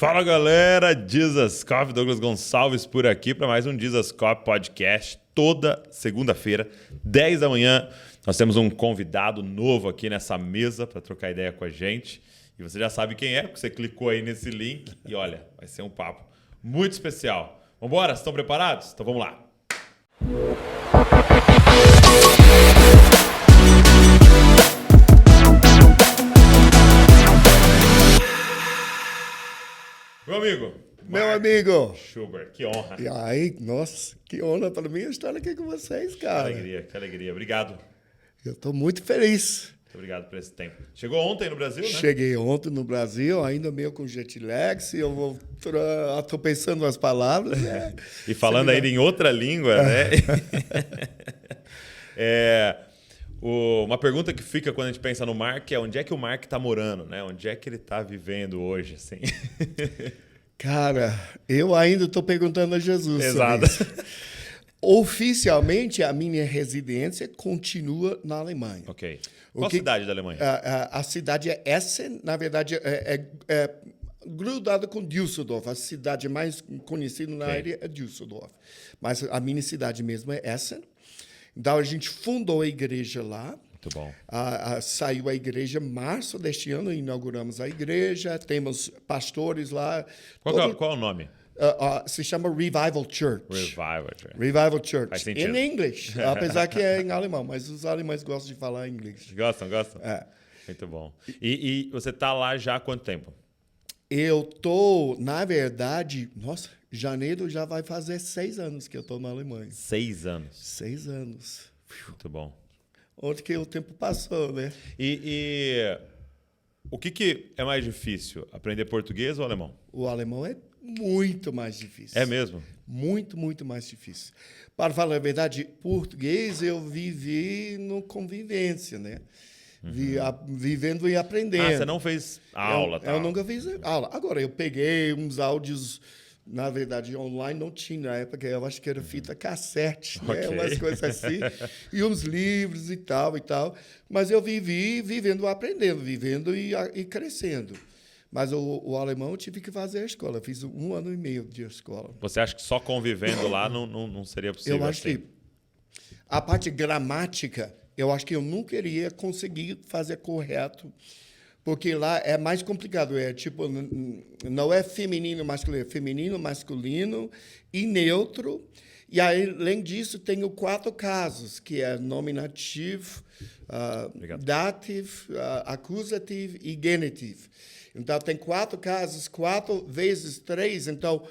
Fala galera, Jesus Cop, Douglas Gonçalves por aqui para mais um Jesus Cop Podcast. Toda segunda-feira, 10 da manhã, nós temos um convidado novo aqui nessa mesa para trocar ideia com a gente. E você já sabe quem é, porque você clicou aí nesse link e olha, vai ser um papo muito especial. Vambora, estão preparados? Então vamos lá. Meu amigo. Schubert, que honra. E aí, nossa, que honra para mim estar aqui com vocês, cara. Que alegria. Obrigado. Eu estou muito feliz. Muito obrigado por esse tempo. Chegou ontem no Brasil, né? Cheguei ontem no Brasil, ainda meio com jet lag, se eu vou tô pensando nas palavras. E falando ainda em outra língua, né? Uma pergunta que fica quando a gente pensa no Mark é onde é que o Mark está morando, né? Onde é que ele está vivendo hoje, assim? Cara, eu ainda estou perguntando a Jesus. Exato. Oficialmente, a minha residência continua na Alemanha. Ok. Qual cidade da Alemanha? A cidade é Essen, na verdade, é grudada com Düsseldorf. A cidade mais conhecida na área é Düsseldorf. Mas a minha cidade mesmo é Essen. Então, a gente fundou a igreja lá. Muito bom. Saiu a igreja em março deste ano, inauguramos a igreja, temos pastores lá. Qual é o nome? Se chama Revival Church. Revival Church. Faz sentido. Em inglês, apesar que é em alemão, mas os alemães gostam de falar inglês. Gostam? É. Muito bom. E você está lá já há quanto tempo? Eu tô, na verdade, janeiro já vai fazer 6 anos que eu tô na Alemanha. 6 anos? 6 anos. Muito bom. Onde que o tempo passou, né? E o que é mais difícil, aprender português ou alemão? O alemão é muito mais difícil. É mesmo? Muito, muito mais difícil. Para falar a verdade, português eu vivi no convivência, né? Vivendo e aprendendo. Você não fez aula, tá? Eu nunca fiz aula. Agora, eu peguei uns áudios, na verdade, online não tinha na época, eu acho que era fita cassete, né? Umas coisas assim, e uns livros e tal. Mas eu vivendo, aprendendo, vivendo e crescendo. Mas o alemão eu tive que fazer a escola. Eu fiz 1 ano e meio de escola. Você acha que só convivendo lá não seria possível? Eu acho que a parte gramática, eu acho que eu nunca iria conseguir fazer correto, porque lá é mais complicado. É tipo, não é feminino, masculino, é feminino, masculino e neutro. E aí, além disso, tenho 4 casos, que é nominativo, dativo, acusativo e genitivo. Então, tem 4 casos, 4 vezes 3. Então,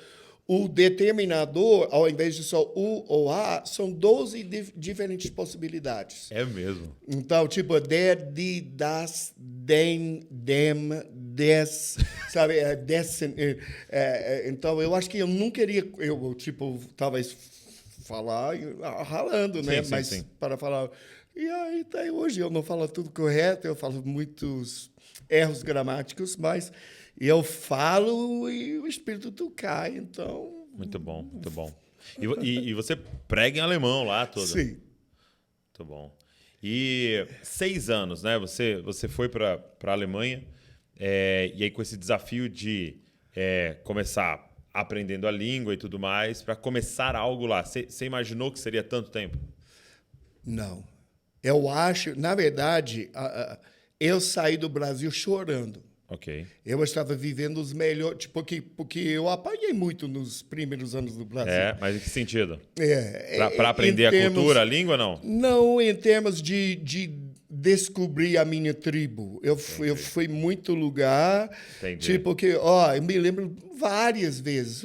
o determinador, ao invés de só o ou a, são 12 diferentes possibilidades. É mesmo? Então, tipo, der, die, das, dem, des, sabe? Dessen. Então, eu acho que eu não queria, talvez falar ralando, né? Sim. Para falar... E aí, até hoje, eu não falo tudo correto, eu falo muitos erros gramáticos, mas eu falo e o espírito cai, então... Muito bom. E você prega em alemão lá todo? Sim. Muito bom. E 6 anos, né? Você foi para a Alemanha, e aí com esse desafio de começar aprendendo a língua e tudo mais, para começar algo lá. Você imaginou que seria tanto tempo? Não. Eu acho, na verdade, eu saí do Brasil chorando. Ok. Eu estava vivendo os melhores... Porque eu apanhei muito nos primeiros anos do Brasil. Mas em que sentido? Para aprender a cultura, a língua, não? Não, em termos de descobrir a minha tribo. Eu fui muito lugar. Entendi. Eu me lembro várias vezes.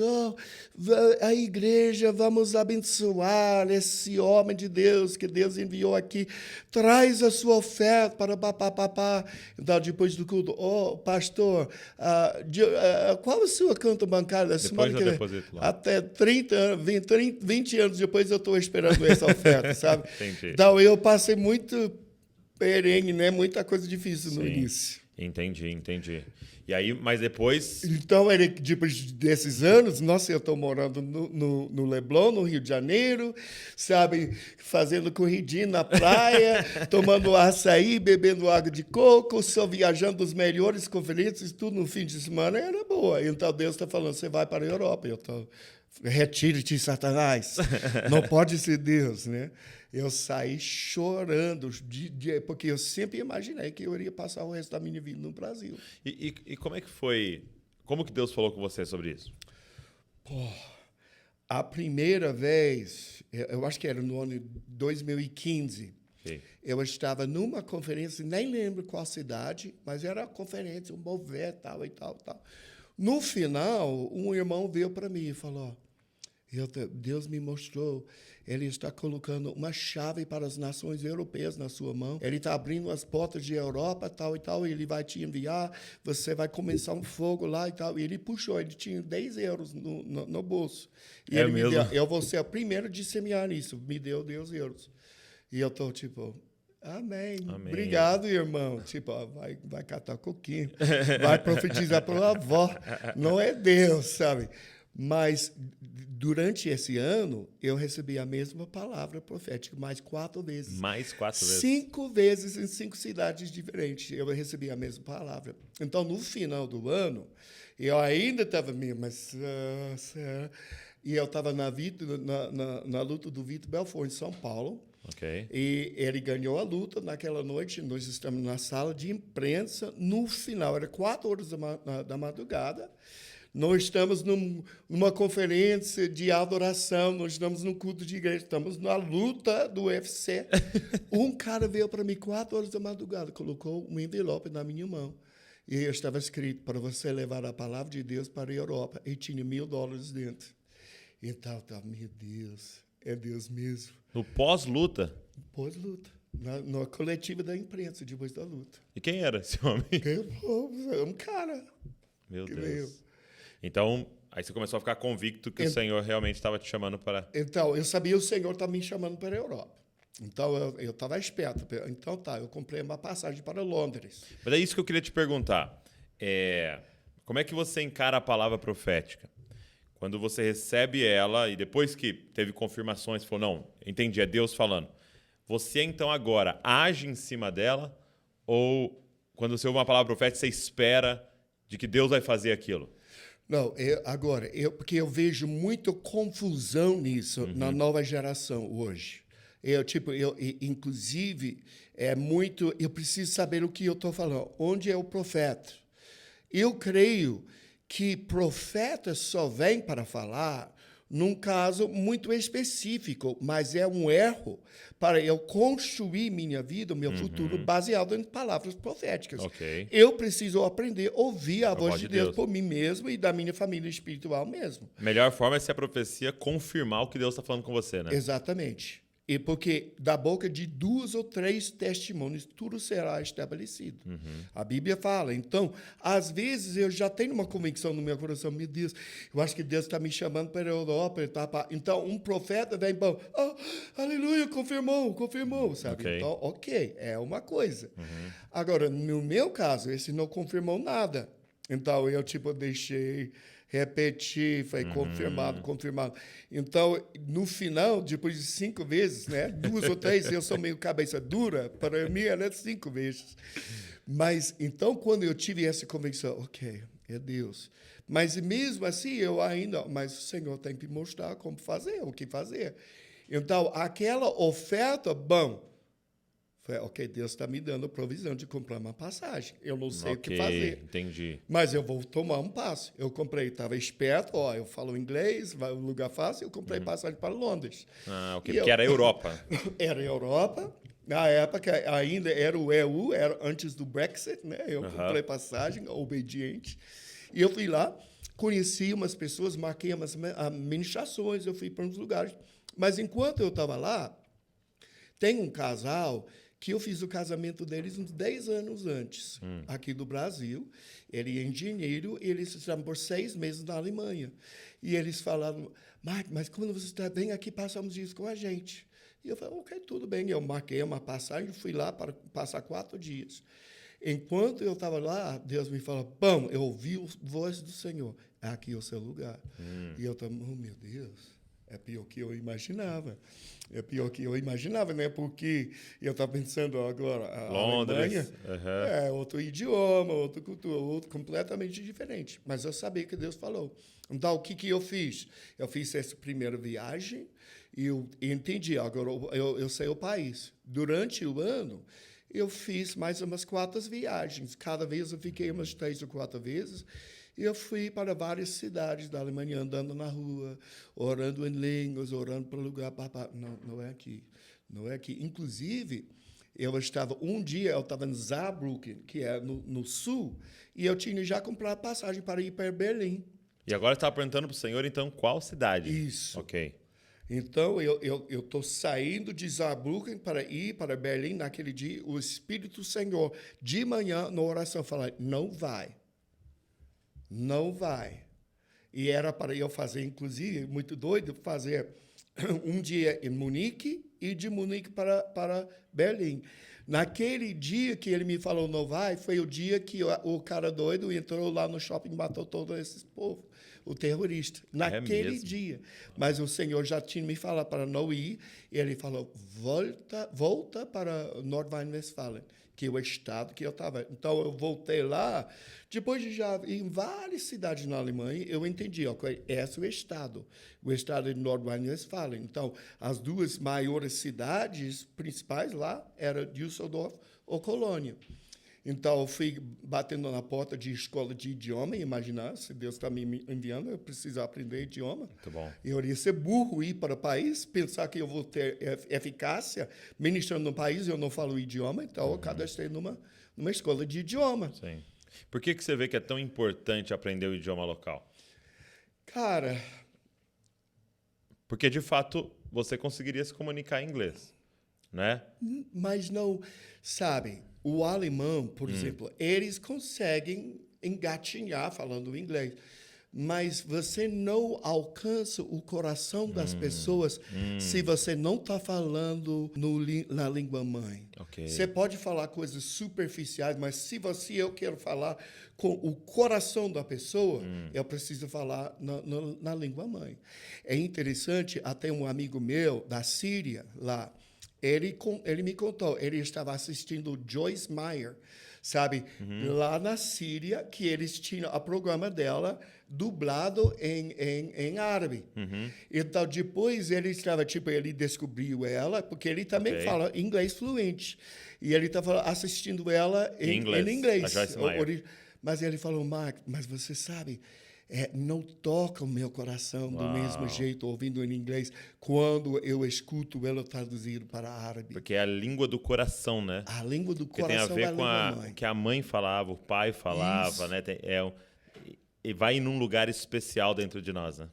A igreja, vamos abençoar esse homem de Deus que Deus enviou aqui. Traz a sua oferta para papapá. Então, depois do culto, pastor, qual é a sua conta bancária da semana que deposito lá. Até 20 anos depois eu estou esperando essa oferta, sabe? Entendi. Então, eu passei muito perrengue, né? Muita coisa difícil no início. Entendi. E aí, mas depois... Então, depois desses anos, nossa, eu estou morando no Leblon, no Rio de Janeiro, sabe, fazendo corridinha na praia, tomando açaí, bebendo água de coco, só viajando os melhores conferências, tudo no fim de semana, era boa. Então, Deus está falando, você vai para a Europa. Eu estou, retire-te, Satanás. Não pode ser Deus, né? Eu saí chorando, porque eu sempre imaginei que eu iria passar o resto da minha vida no Brasil. E como é que foi? Como que Deus falou com você sobre isso? Pô, a primeira vez, eu acho que era no ano 2015, sim. Eu estava numa conferência, nem lembro qual cidade, mas era uma conferência, um mover, tal e tal. No final, um irmão veio para mim e falou, Deus me mostrou, ele está colocando uma chave para as nações europeias na sua mão. Ele está abrindo as portas de Europa, tal e tal, e ele vai te enviar, você vai começar um fogo lá e tal. E ele puxou, ele tinha 10 euros no bolso. E ele mesmo? me deu, eu vou ser o primeiro de semear nisso, me deu 10 euros. E eu estou tipo... Amém. Obrigado, irmão. Tipo, vai catar coquinho, vai profetizar para a avó. Não é Deus, sabe? Mas, durante esse ano, eu recebi a mesma palavra profética, mais 4 vezes. Mais 4 vezes? 5 vezes em 5 cidades diferentes, eu recebi a mesma palavra. Então, no final do ano, eu ainda estava meio, e eu estava na luta do Vitor Belfort, em São Paulo. Okay. E ele ganhou a luta naquela noite. Nós estamos na sala de imprensa. No final, era 4 horas da madrugada. Nós estamos numa conferência de adoração, nós estamos num culto de igreja, estamos na luta do UFC. Um cara veio para mim 4 horas da madrugada, colocou um envelope na minha mão. E estava escrito, para você levar a palavra de Deus para a Europa. E tinha $1.000 dentro. Então, meu Deus, é Deus mesmo. No pós-luta? Pós-luta. Na coletiva da imprensa, depois da luta. E quem era esse homem? Um cara. Meu Deus. Veio. Então, aí você começou a ficar convicto que o Senhor realmente estava te chamando para... Então, eu sabia que o Senhor estava me chamando para a Europa. Então, eu estava esperto. Então, eu comprei uma passagem para Londres. Mas é isso que eu queria te perguntar. Como é que você encara a palavra profética? Quando você recebe ela e depois que teve confirmações, falou, não, entendi, é Deus falando. Você, então, agora age em cima dela? Ou quando você ouve uma palavra profética, você espera de que Deus vai fazer aquilo? Não, porque eu vejo muita confusão nisso na nova geração hoje. Inclusive, eu preciso saber o que eu estou falando. Onde é o profeta? Eu creio que profeta só vem para falar num caso muito específico, mas é um erro para eu construir minha vida, meu futuro, baseado em palavras proféticas. Okay. Eu preciso aprender a ouvir a voz de Deus por mim mesmo e da minha família espiritual mesmo. A melhor forma é se a profecia confirmar o que Deus está falando com você, né? Exatamente. E porque da boca de 2 ou 3 testemunhos, tudo será estabelecido. A Bíblia fala. Então, às vezes, eu já tenho uma convicção no meu coração, meu Deus, eu acho que Deus está me chamando para a Europa. Então, um profeta vem, aleluia, confirmou, sabe? Okay. Então, ok, é uma coisa. Agora, no meu caso, esse não confirmou nada. Então, eu, deixei... repetir, foi confirmado. Então, no final, depois de 5 vezes, né, 2 ou 3, eu sou meio cabeça dura, para mim era 5 vezes. Mas, então, quando eu tive essa convicção, ok, é Deus. Mas, mesmo assim, mas o Senhor tem que mostrar como fazer, o que fazer. Então, aquela oferta, foi, ok, Deus está me dando a provisão de comprar uma passagem. Eu não sei o que fazer. Entendi. Mas eu vou tomar um passo. Eu comprei, estava esperto, eu falo inglês, vai um lugar fácil, eu comprei passagem para Londres. Ok, porque era a Europa. Era a Europa. Na época, ainda era o EU, era antes do Brexit, né? Eu comprei passagem, obediente. E eu fui lá, conheci umas pessoas, marquei umas ministrações, eu fui para uns lugares. Mas enquanto eu estava lá, tem um casal que eu fiz o casamento deles uns 10 anos antes, aqui do Brasil. Ele é engenheiro e eles estavam por 6 meses na Alemanha. E eles falaram, mas quando você está bem aqui, passamos dias com a gente. E eu falei, ok, tudo bem. Eu marquei uma passagem, fui lá para passar 4 dias. Enquanto eu estava lá, Deus me falou, bom, eu ouvi a voz do Senhor. Aqui é o seu lugar. E eu estava, oh, meu Deus, é pior que eu imaginava. É pior que eu imaginava, né? Porque eu estava pensando agora, a Londres, Alemanha é outro idioma, outra cultura, outro completamente diferente. Mas eu sabia que Deus falou. Então, o que eu fiz? Eu fiz essa primeira viagem e eu entendi. Agora, eu sei o país. Durante o ano, eu fiz mais umas 4 viagens. Cada vez eu fiquei umas 3 ou 4 vezes. E eu fui para várias cidades da Alemanha, andando na rua, orando em línguas, orando para o lugar. Não é aqui. Não é aqui. Inclusive, um dia eu estava em Saarbrücken, que é no sul, e eu tinha já comprado passagem para ir para Berlim. E agora você estava perguntando para o senhor, então, qual cidade? Isso. Ok. Então, eu estou saindo de Saarbrücken para ir para Berlim naquele dia. O Espírito do Senhor, de manhã, na oração, fala, não vai. Não vai. E era para eu fazer, inclusive, muito doido, fazer um dia em Munique e de Munique para Berlim. Naquele dia que ele me falou não vai, foi o dia que o cara doido entrou lá no shopping e matou todo esse povo, o terrorista. Naquele dia. Mas o Senhor já tinha me falado para não ir. E ele falou, volta para Nordrhein-Westfalen, que é o estado que eu estava. Então, eu voltei lá. Depois de já ir em várias cidades na Alemanha, eu entendi, ok, esse é o estado de Nordrhein-Westfalen. Então, as 2 maiores cidades principais lá eram Düsseldorf ou Colônia. Então, eu fui batendo na porta de escola de idioma, imaginar, se Deus está me enviando, eu preciso aprender idioma. Muito bom. Eu iria ser burro ir para o país, pensar que eu vou ter eficácia ministrando no país e eu não falo o idioma, então eu cadastrei numa escola de idioma. Sim. Por que você vê que é tão importante aprender o idioma local? Cara... Porque, de fato, você conseguiria se comunicar em inglês, né? Mas não, sabe, o alemão, por exemplo, eles conseguem engatinhar falando inglês, mas você não alcança o coração das pessoas se você não está falando na língua mãe. Okay. Você pode falar coisas superficiais, mas se eu quero falar com o coração da pessoa, eu preciso falar na língua mãe. É interessante, até um amigo meu da Síria, lá, ele me contou, ele estava assistindo Joyce Meyer, sabe, lá na Síria, que eles tinham o programa dela dublado em árabe. Então, depois ele estava, ele descobriu ela, porque ele também fala inglês fluente. E ele estava assistindo ela em inglês. A Joyce Meyer. Mas ele falou, Mark, mas você sabe... não toca o meu coração do mesmo jeito, ouvindo em inglês, quando eu escuto ela traduzido para árabe. Porque é a língua do coração, né? A língua do Porque coração tem a ver com o que a mãe falava, o pai falava, né? E vai em um lugar especial dentro de nós, né?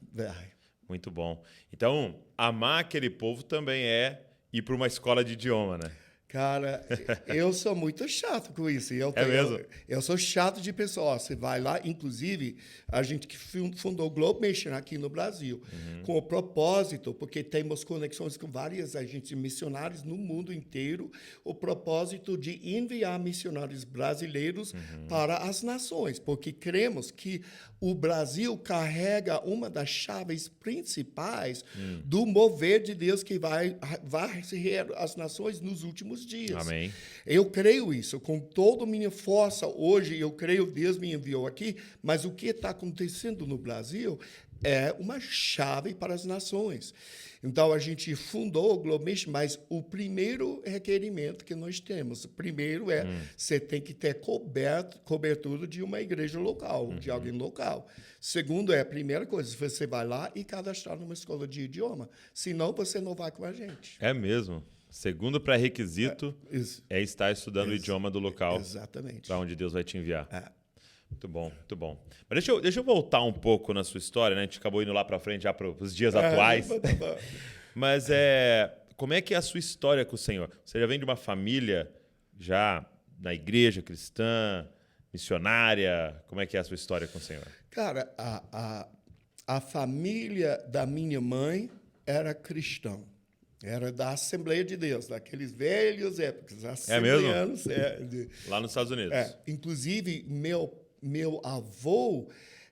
Muito bom. Então, amar aquele povo também é ir para uma escola de idioma, né? Cara, eu sou muito chato com isso. Eu sou chato de pessoa. Você vai lá, inclusive, a gente que fundou o Globe Mission aqui no Brasil, com o propósito, porque temos conexões com várias agências missionárias no mundo inteiro, o propósito de enviar missionários brasileiros para as nações, porque cremos que o Brasil carrega uma das chaves principais do mover de Deus que vai varrer as nações nos últimos dias. Amém. Eu creio isso, com toda a minha força hoje, eu creio que Deus me enviou aqui, mas o que está acontecendo no Brasil é uma chave para as nações. Então, a gente fundou o Globe Mission, mas o primeiro requerimento que nós temos, primeiro você tem que ter cobertura de uma igreja local, de alguém local. Segundo a primeira coisa, você vai lá e cadastrar numa escola de idioma, senão você não vai com a gente. É mesmo. Segundo pré-requisito é estar estudando o idioma do local. Exatamente. Para onde Deus vai te enviar. Muito bom, muito bom. Mas deixa eu voltar um pouco na sua história, né? A gente acabou indo lá para frente já para os dias atuais. Mas como é que é a sua história com o Senhor? Você já vem de uma família já na igreja cristã, missionária? Como é que é a sua história com o Senhor? Cara, a família da minha mãe era cristã. Era da Assembleia de Deus, daqueles velhos épocas. Assembleanos, lá nos Estados Unidos. Inclusive, meu avô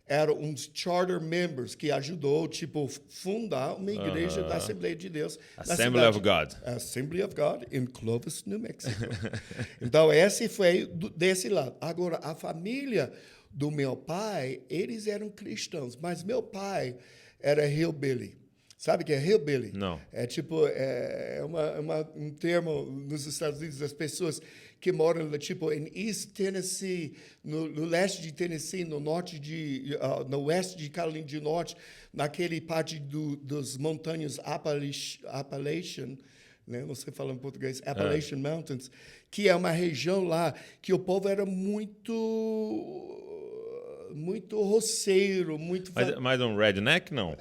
era um dos charter members que ajudou, tipo, fundar uma igreja da Assembleia de Deus. Assembly of God. Assembly of God, em Clovis, New Mexico. Então, esse foi desse lado. Agora, a família do meu pai, eles eram cristãos, mas meu pai era hillbilly. Sabe o que é hillbilly? Não. É tipo, um termo nos Estados Unidos das pessoas que moram, tipo, em East Tennessee, no leste de Tennessee, no oeste de Carolina do Norte, naquele parte dos montanhas Appalachian, né? Você fala em português, Appalachian Mountains, que é uma região lá que o povo era muito roceiro, muito... Mais um redneck, não?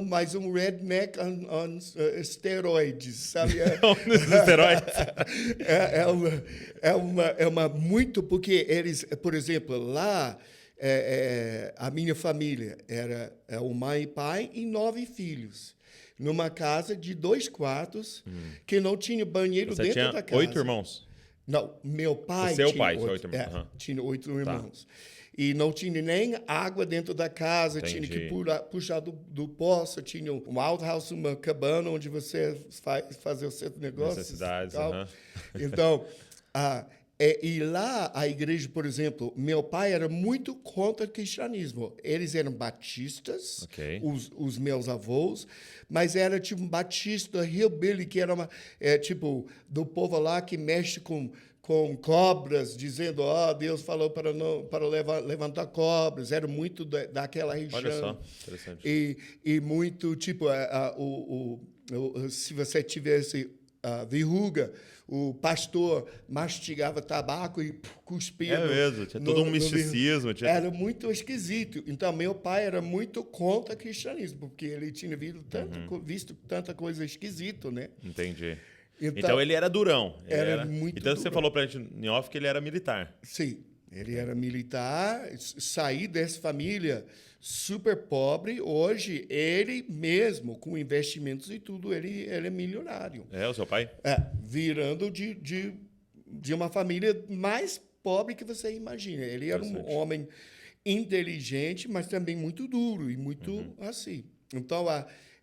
Mais um redneck on esteroides, sabe? Esteroides? Porque eles, por exemplo, lá, a minha família era mãe e pai e 9 filhos. Numa casa de 2 quartos, que não tinha banheiro dentro da casa. 8 irmãos? Não, meu pai tinha pai, 8 irmãos. Tinha 8 irmãos. E não tinha nem água dentro da casa, tinha que puxar do poço, tinha um outhouse, uma cabana onde você fazer os seus negócios. Necessidades. Então, e lá a igreja, por exemplo, meu pai era muito contra o cristianismo. Eles eram batistas, os meus avós, mas era tipo um batista hillbilly, que era tipo do povo lá que mexe com cobras, dizendo, Deus falou para levantar cobras. Era muito daquela região. Olha só, interessante. E muito, tipo, se você tivesse verruga, o pastor mastigava tabaco e cuspia. Mesmo, tinha todo um misticismo. Era muito esquisito. Então, meu pai era muito contra o cristianismo, porque ele tinha visto tanta coisa esquisita, né? Entendi. Então ele era durão. Era muito Então durão. Você falou pra gente em off que ele era militar. Sim, ele era militar, saí dessa família super pobre. Hoje, ele mesmo, com investimentos e tudo, ele é milionário. O seu pai? Virando de uma família mais pobre que você imagina. Ele era um homem inteligente, mas também muito duro e muito assim. Então,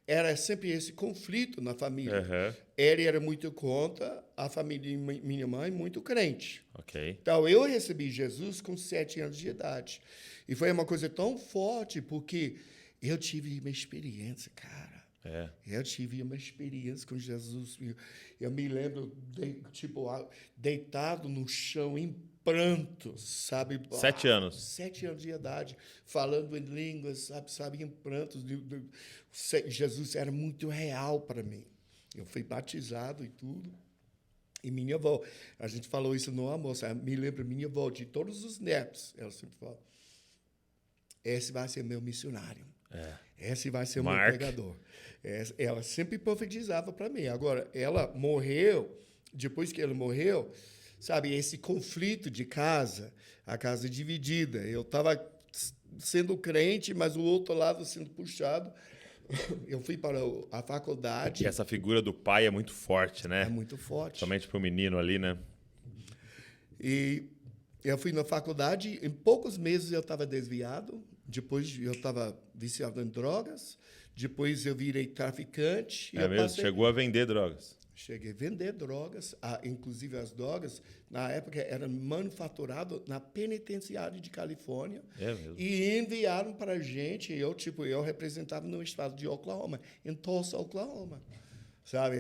era sempre esse conflito na família. Ele era muito contra, a família de minha mãe muito crente. Então, eu recebi Jesus com 7 anos de idade. E foi uma coisa tão forte, porque eu tive uma experiência, cara. Eu tive uma experiência com Jesus. Eu me lembro, deitado no chão, em prantos, sabe? 7 anos. 7 anos de idade, falando em línguas, sabe, em prantos. Jesus era muito real para mim. Eu fui batizado e tudo. E minha avó, a gente falou isso no almoço, me lembro minha avó, de todos os netos, ela sempre fala, esse vai ser meu missionário. Esse vai ser o meu pregador. Ela sempre profetizava para mim. Agora, ela morreu, depois que ela morreu, sabe, esse conflito de casa, a casa dividida. Eu estava sendo crente, mas o outro lado sendo puxado. Eu fui para a faculdade. E essa figura do pai é muito forte, né? É muito forte. Somente para o menino ali, né? E eu fui na faculdade, em poucos meses eu estava desviado, depois eu estava viciado em drogas, depois eu virei traficante. Chegou a vender drogas. Cheguei a vender drogas, inclusive as drogas, na época, eram manufaturadas na penitenciária de Califórnia e enviaram para a gente. Eu representava no estado de Oklahoma, em Tulsa, Oklahoma. Sabe?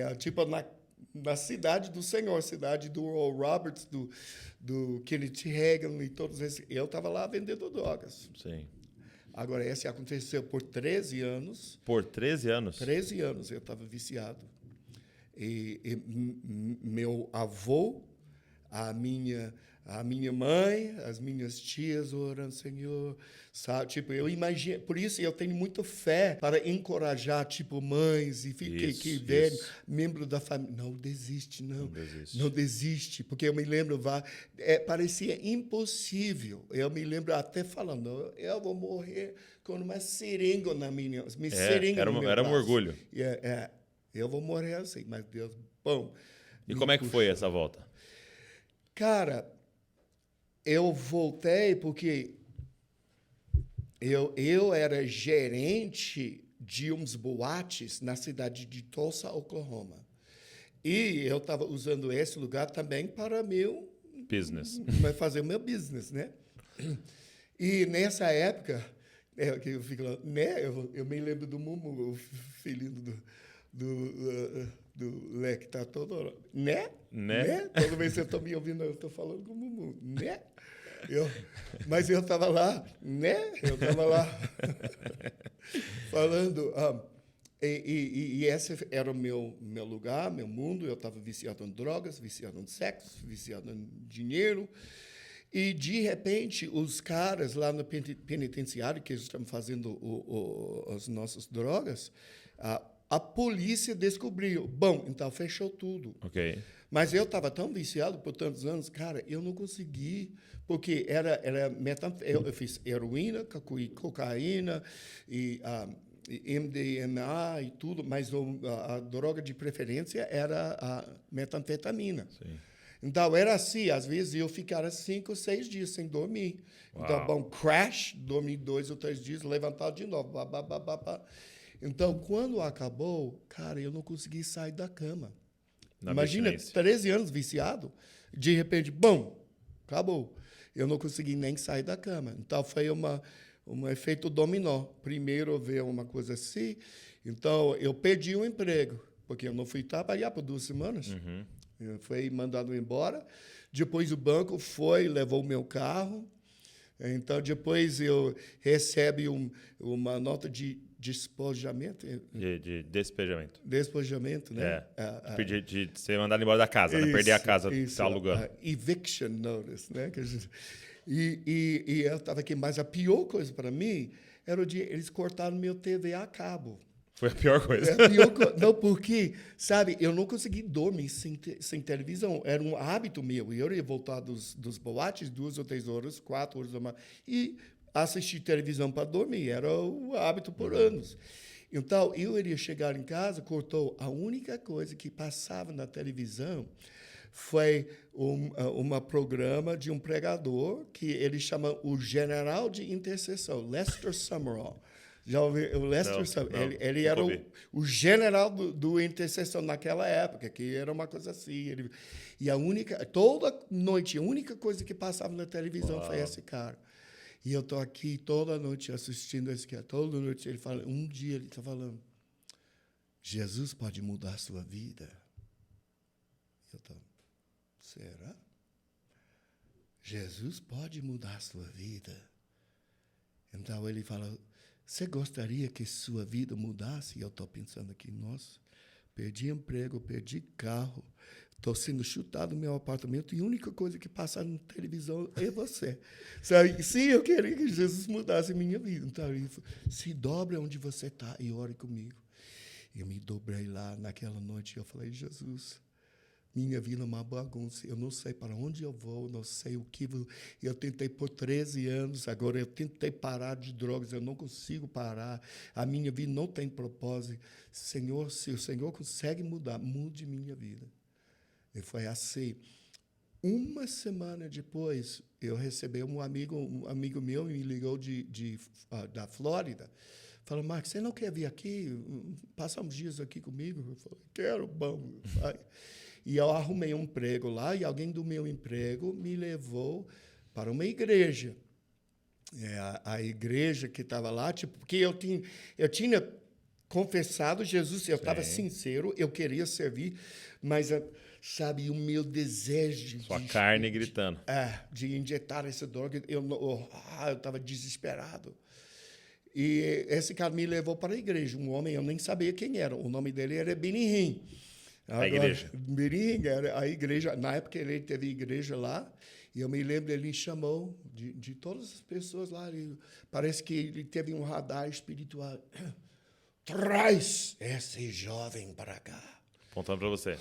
Na cidade do Senhor, cidade do Oral Roberts, do Kenneth Hagin e todos esses. Eu estava lá vendendo drogas. Sim. Agora, esse aconteceu por 13 anos. Por 13 anos? 13 anos eu estava viciado. E meu avô, a minha mãe, as minhas tias orando, Senhor, sabe? Tipo, eu imagino, por isso eu tenho muita fé para encorajar, tipo, mães e filhos que velho, membro da família. Não desiste, não. Não desiste, porque eu me lembro, parecia impossível. Eu me lembro até falando, eu vou morrer com uma seringa na minha, era um orgulho. Eu vou morrer assim, mas Deus, bom. E como é que foi essa volta? Cara, eu voltei porque eu era gerente de uns boates na cidade de Tulsa, Oklahoma. E eu estava usando esse lugar também para Business. fazer o meu business, né? E nessa época, que eu fico lá, né? Eu me lembro do Mumu, o filhinho do Lé, que está todo... Né? Toda vez que eu estou me ouvindo, eu estou falando com o Mumu. Né? Mas eu estava lá, né? Eu estava lá falando... E esse era o meu lugar, meu mundo. Eu estava viciado em drogas, viciado em sexo, viciado em dinheiro. E, de repente, os caras lá no penitenciário, que estão fazendo as nossas drogas, a polícia descobriu. Bom, então fechou tudo. Ok. Mas eu estava tão viciado por tantos anos, cara, eu não consegui, porque era eu fiz heroína, cocaína e MDMA e tudo, mas a droga de preferência era a metanfetamina. Sim. Então, era assim, às vezes eu ficava 5 ou 6 dias sem dormir. Uau. Então, bom, crash, dormi 2 ou 3 dias, levantar de novo. Então, quando acabou, cara, eu não consegui sair da cama. Imagina, 13 anos viciado, de repente, bom, acabou. Eu não consegui nem sair da cama. Então, foi um efeito dominó. Primeiro veio uma coisa assim, então eu perdi o emprego, porque eu não fui trabalhar por 2 semanas. Uhum. Eu fui mandado embora. Depois o banco levou o meu carro. Então, depois eu recebo uma nota de despojamento. De despejamento. Despojamento, né? De ser mandado embora da casa, né? Perder a casa que está alugando. Eviction notice, né? E eu estava aqui. Mas a pior coisa para mim era o dia eles cortaram meu TV a cabo. Foi a pior coisa. Não, porque, sabe, eu não consegui dormir sem televisão. Era um hábito meu. Eu ia voltar dos boates 2 ou 3 horas, 4 horas da manhã, e assistir televisão para dormir. Era o hábito por anos. Então, eu iria chegar em casa, cortou. A única coisa que passava na televisão foi um programa de um pregador que ele chama o General de Intercessão, Lester Summerall. Já ouviu o Lester Summerall? Ele era o general do intercessão naquela época, que era uma coisa assim. E toda noite, a única coisa que passava na televisão foi esse cara. E eu estou aqui toda noite assistindo esse cara. Toda noite ele fala, um dia ele está falando, Jesus pode mudar a sua vida. Eu estou, será? Jesus pode mudar a sua vida. Então ele fala, você gostaria que sua vida mudasse? E eu estou pensando aqui, nossa, perdi emprego, perdi carro, estou sendo chutado no meu apartamento e a única coisa que passa na televisão é você. Sabe? Sim, eu queria que Jesus mudasse a minha vida. Então ele falou, se dobra onde você está e ore comigo. Eu me dobrei lá naquela noite e eu falei, Jesus, minha vida é uma bagunça. Eu não sei para onde eu vou, não sei o que... Eu tentei por 13 anos, agora eu tentei parar de drogas, eu não consigo parar. A minha vida não tem propósito. Senhor, se o Senhor consegue mudar, mude minha vida. E foi assim. Uma semana depois, eu recebi um amigo meu me ligou da Flórida. Falou, Marcos, você não quer vir aqui? Passar uns dias aqui comigo? Eu falei, quero, bom, vai. E eu arrumei um emprego lá e alguém do meu emprego me levou para uma igreja. A igreja que estava lá, porque eu tinha confessado Jesus, eu estava sincero, eu queria servir, mas, sabe, o meu desejo... Sua carne gritando. De injetar essa droga, eu estava desesperado. E esse cara me levou para a igreja, um homem, eu nem sabia quem era, o nome dele era Benny Hinn. A igreja. Era a igreja. Na época, ele teve igreja lá. E eu me lembro, ele me chamou de todas as pessoas lá. Parece que ele teve um radar espiritual. Traz esse jovem para cá. Apontando para você.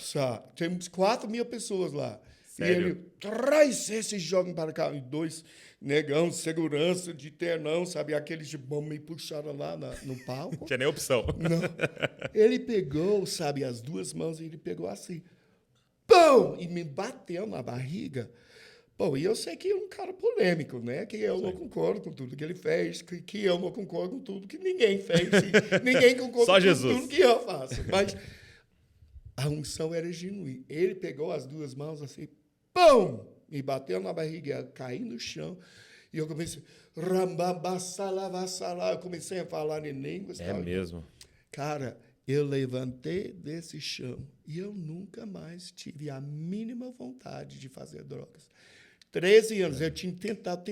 Temos 4.000 pessoas lá. Sério? E ele, traz esse jovem para cá. E 2 negão, segurança, de ternão, sabe? Aqueles de bom me puxaram lá no palco. Não tinha nem opção. Não. Ele pegou, sabe, as 2 mãos e ele pegou assim. Pum! E me bateu na barriga. Bom, e eu sei que é um cara polêmico, né? Que eu não concordo com tudo que ele fez, que eu não concordo com tudo que ninguém fez. Ninguém concorda Só com Jesus. tudo que eu faço. Mas a unção era genuína. Ele pegou as 2 mãos assim, pum! Me bateu na barriga, eu caí no chão. E eu comecei, rambambassalavassalá. Eu comecei a falar em línguas. É mesmo. Cara, eu levantei desse chão e eu nunca mais tive a mínima vontade de fazer drogas. 13 anos, eu tinha tentado.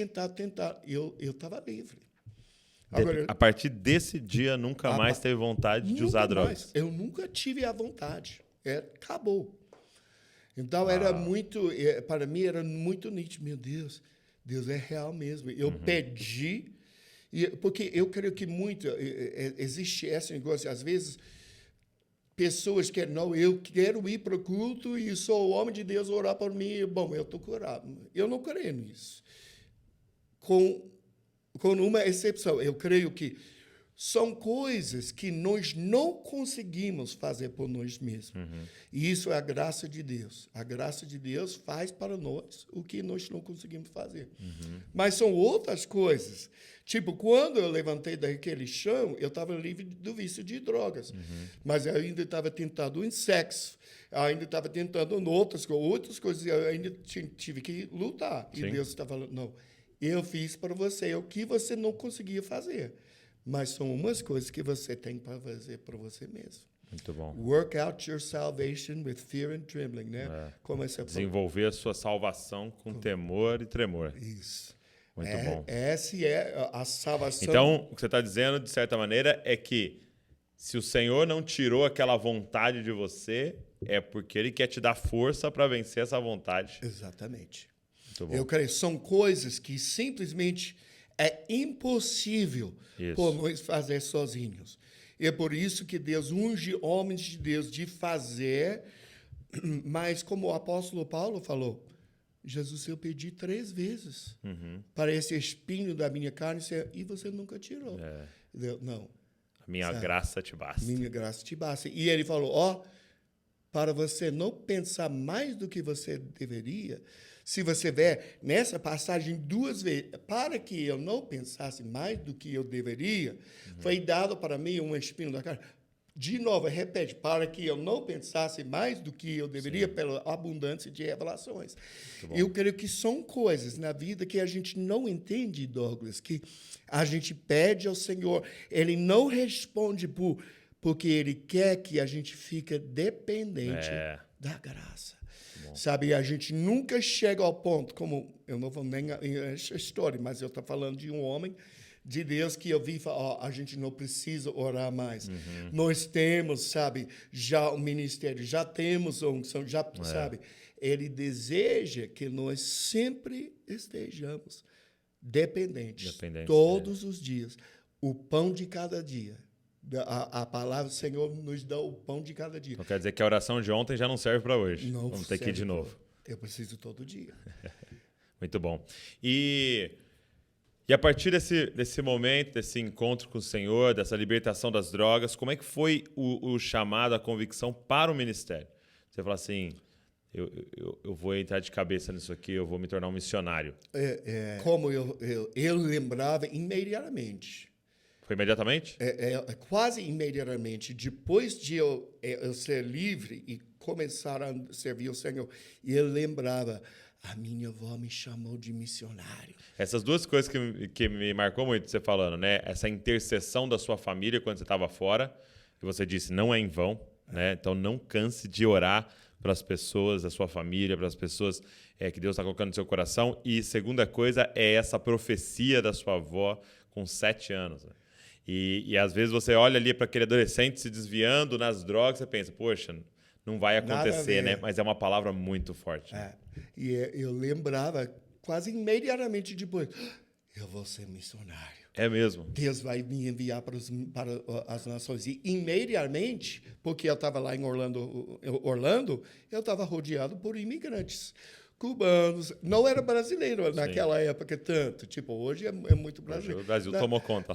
Eu estava livre. Agora, A partir desse dia, nunca mais teve vontade de usar drogas. Eu nunca tive a vontade. Acabou. Então, era muito, para mim, era muito nítido. Meu Deus, Deus é real mesmo. Eu pedi, porque eu creio que muito, existe esse negócio, às vezes, pessoas que não, eu quero ir para o culto e sou o homem de Deus orar por mim. Bom, eu estou curado. Eu não creio nisso. Com uma exceção, eu creio que são coisas que nós não conseguimos fazer por nós mesmos. E isso é a graça de Deus. A graça de Deus faz para nós o que nós não conseguimos fazer. Mas são outras coisas. Tipo, quando eu levantei daquele chão, eu estava livre do vício de drogas. Mas eu ainda estava tentado em sexo. Eu ainda estava tentando em outras coisas. Eu ainda tive que lutar. E Deus está falando, não, eu fiz para você o que você não conseguia fazer. Mas são umas coisas que você tem para fazer para você mesmo. Muito bom. Work out your salvation with fear and trembling, né? Como essa Desenvolver a sua salvação com temor e tremor. Isso. Muito bom. Essa é a salvação. Então, o que você está dizendo, de certa maneira, é que se o Senhor não tirou aquela vontade de você, é porque Ele quer te dar força para vencer essa vontade. Exatamente. Muito bom. Eu creio, são coisas que simplesmente é impossível por nós fazer sozinhos. E é por isso que Deus unge homens de Deus de fazer, mas como o apóstolo Paulo falou, Jesus, eu pedi 3 vezes para esse espinho da minha carne e você nunca tirou. Não. A minha graça te basta. Minha graça te basta. E ele falou, para você não pensar mais do que você deveria, se você ver nessa passagem 2 vezes, para que eu não pensasse mais do que eu deveria, foi dado para mim um espinho da carne. De novo, repete, para que eu não pensasse mais do que eu deveria pela abundância de revelações. Eu creio que são coisas na vida que a gente não entende, Douglas, que a gente pede ao Senhor, Ele não responde porque Ele quer que a gente fique dependente da graça. Sabe, a gente nunca chega ao ponto, como eu não vou nem essa história, mas eu estou falando de um homem de Deus que eu vi falar, a gente não precisa orar mais. Nós temos, sabe, já o ministério, já temos a unção, sabe. Ele deseja que nós sempre estejamos dependentes todos os dias. O pão de cada dia. A palavra do Senhor nos dá o pão de cada dia. Então quer dizer que a oração de ontem já não serve para hoje. Não Vamos ter que ir de novo. Eu preciso todo dia. Muito bom. E a partir desse momento, desse encontro com o Senhor, dessa libertação das drogas, como é que foi o chamado, a convicção para o ministério? Você fala assim, eu vou entrar de cabeça nisso aqui, eu vou me tornar um missionário. Como eu lembrava imediatamente. Foi imediatamente? Quase imediatamente. Depois de eu ser livre e começar a servir o Senhor, eu lembrava, a minha avó me chamou de missionário. Essas 2 coisas que me marcou muito você falando, né? Essa intercessão da sua família quando você estava fora, que você disse, não é em vão, né? Então não canse de orar para as pessoas, da sua família, para as pessoas que Deus está colocando no seu coração. E segunda coisa é essa profecia da sua avó com 7 anos, né? E às vezes você olha ali para aquele adolescente se desviando nas drogas, você pensa, poxa, não vai acontecer, né? Mas é uma palavra muito forte. Né? E eu lembrava quase imediatamente depois, eu vou ser missionário. É mesmo. Deus vai me enviar para as nações. E imediatamente, porque eu estava lá em Orlando, eu estava rodeado por imigrantes. cubanos. Não era brasileiro naquela época tanto. Tipo, hoje é muito brasileiro. Hoje o Brasil tomou conta.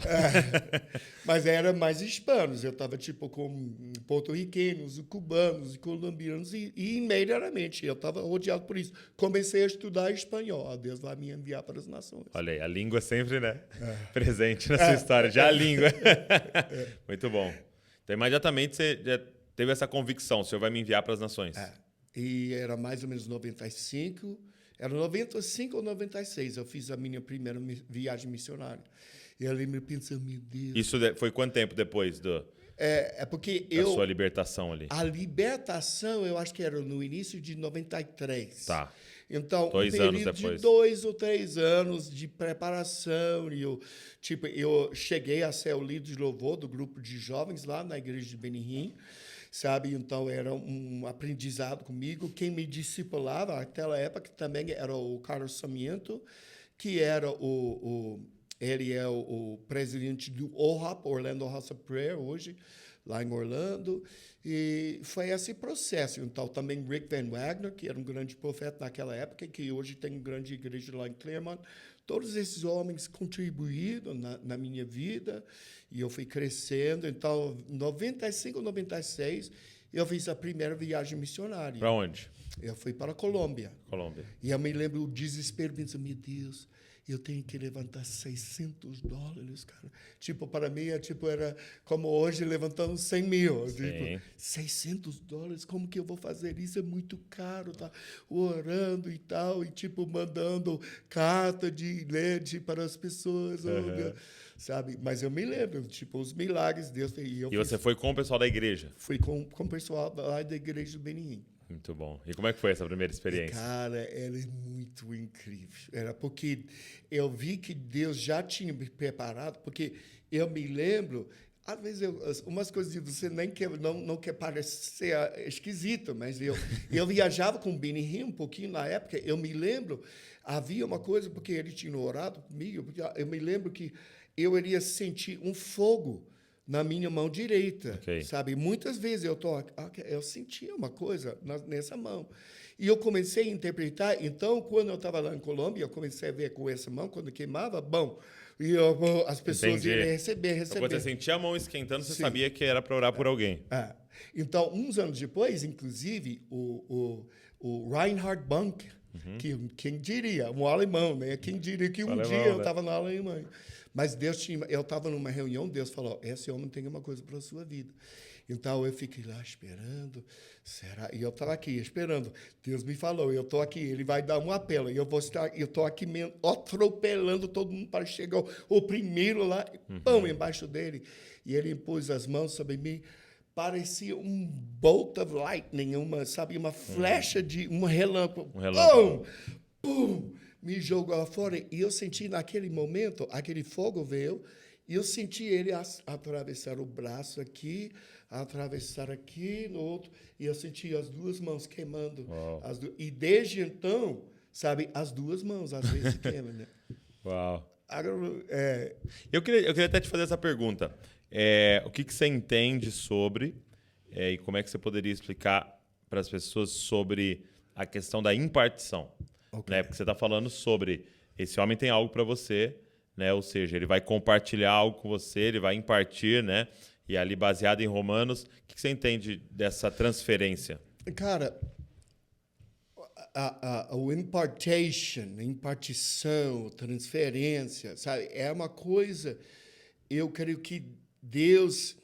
Mas era mais hispanos. Eu estava tipo com porto-riquenos, cubanos, colombianos e imediatamente eu estava rodeado por isso. Comecei a estudar espanhol. Deus vai me enviar para as nações. Olha aí, a língua sempre, né? Presente na sua história. Já a língua. Muito bom. Então, imediatamente você já teve essa convicção, o Senhor vai me enviar para as nações. E era mais ou menos 95, era 95 ou 96, eu fiz a minha primeira viagem missionária. E eu lembro pensando, meu Deus... Isso foi quanto tempo depois porque da sua libertação ali? A libertação, eu acho que era no início de 93. Tá. Então, 2 anos depois. De 2 ou 3 anos de preparação. E eu cheguei a ser o líder de louvor do grupo de jovens lá na igreja de Benihim, sabe? Então, era um aprendizado comigo. Quem me discipulava naquela época também era o Carlos Sarmiento, que era ele é o presidente do OHAP, Orlando House of Prayer, hoje, lá em Orlando. E foi esse processo. Então, também Rick Van Wagner, que era um grande profeta naquela época, que hoje tem uma grande igreja lá em Claremont. Todos esses homens contribuíram na minha vida e eu fui crescendo. Então, em 95, 96, eu fiz a primeira viagem missionária. Para onde? Eu fui para a Colômbia. Colômbia. E eu me lembro o desespero, pensando, meu Deus, eu tenho que levantar $600, cara. Tipo, para mim, era como hoje levantando 100 mil. Tipo, $600, como que eu vou fazer isso? É muito caro, tá? Orando e tal, e tipo, mandando carta de LED para as pessoas, sabe? Mas eu me lembro, tipo, os milagres de Deus. E você foi com o pessoal da igreja? Fui com o pessoal lá da igreja do Benihim. Muito bom. E como é que foi essa primeira experiência? Cara, ela é muito incrível. Era porque eu vi que Deus já tinha me preparado, porque eu me lembro, às vezes, umas coisas que você não quer parecer esquisito, mas eu viajava com o Benihim um pouquinho na época, eu me lembro, havia uma coisa, porque ele tinha orado comigo, porque eu me lembro que eu iria sentir um fogo na minha mão direita, sabe? Muitas vezes eu sentia uma coisa nessa mão. E eu comecei a interpretar. Então, quando eu estava lá em Colômbia, eu comecei a ver com essa mão, quando queimava, bom, e as pessoas iriam receber. Então, quando você sentia a mão esquentando, você sabia que era para orar por alguém. Então, uns anos depois, inclusive, o Reinhard Bunker, quem diria, um alemão, né? Quem diria que dia eu estava na Alemanha. Mas eu estava numa reunião, Deus falou, esse homem tem uma coisa para a sua vida. Então, eu fiquei lá esperando, será? E eu estava aqui esperando. Deus me falou, eu estou aqui, ele vai dar um apelo. E eu estou aqui atropelando todo mundo para chegar o primeiro lá, pão, embaixo dele. E ele impôs as mãos sobre mim. Parecia um bolt of lightning, uma flecha de um relâmpago. Pum! Me jogou fora. E eu senti naquele momento, aquele fogo veio, e eu senti ele atravessar o braço aqui, atravessar aqui no outro, e eu senti as duas mãos queimando. E desde então, sabe, as duas mãos às vezes queimam, né? Uau! Agora, eu queria até te fazer essa pergunta. O que você entende sobre, e como é que você poderia explicar para as pessoas sobre a questão da impartição? Né? Porque você está falando sobre esse homem tem algo para você, né? Ou seja, ele vai compartilhar algo com você, ele vai impartir, né? E ali, baseado em Romanos, o que você entende dessa transferência? Cara, o impartição, transferência, sabe? É uma coisa, eu creio que Deus,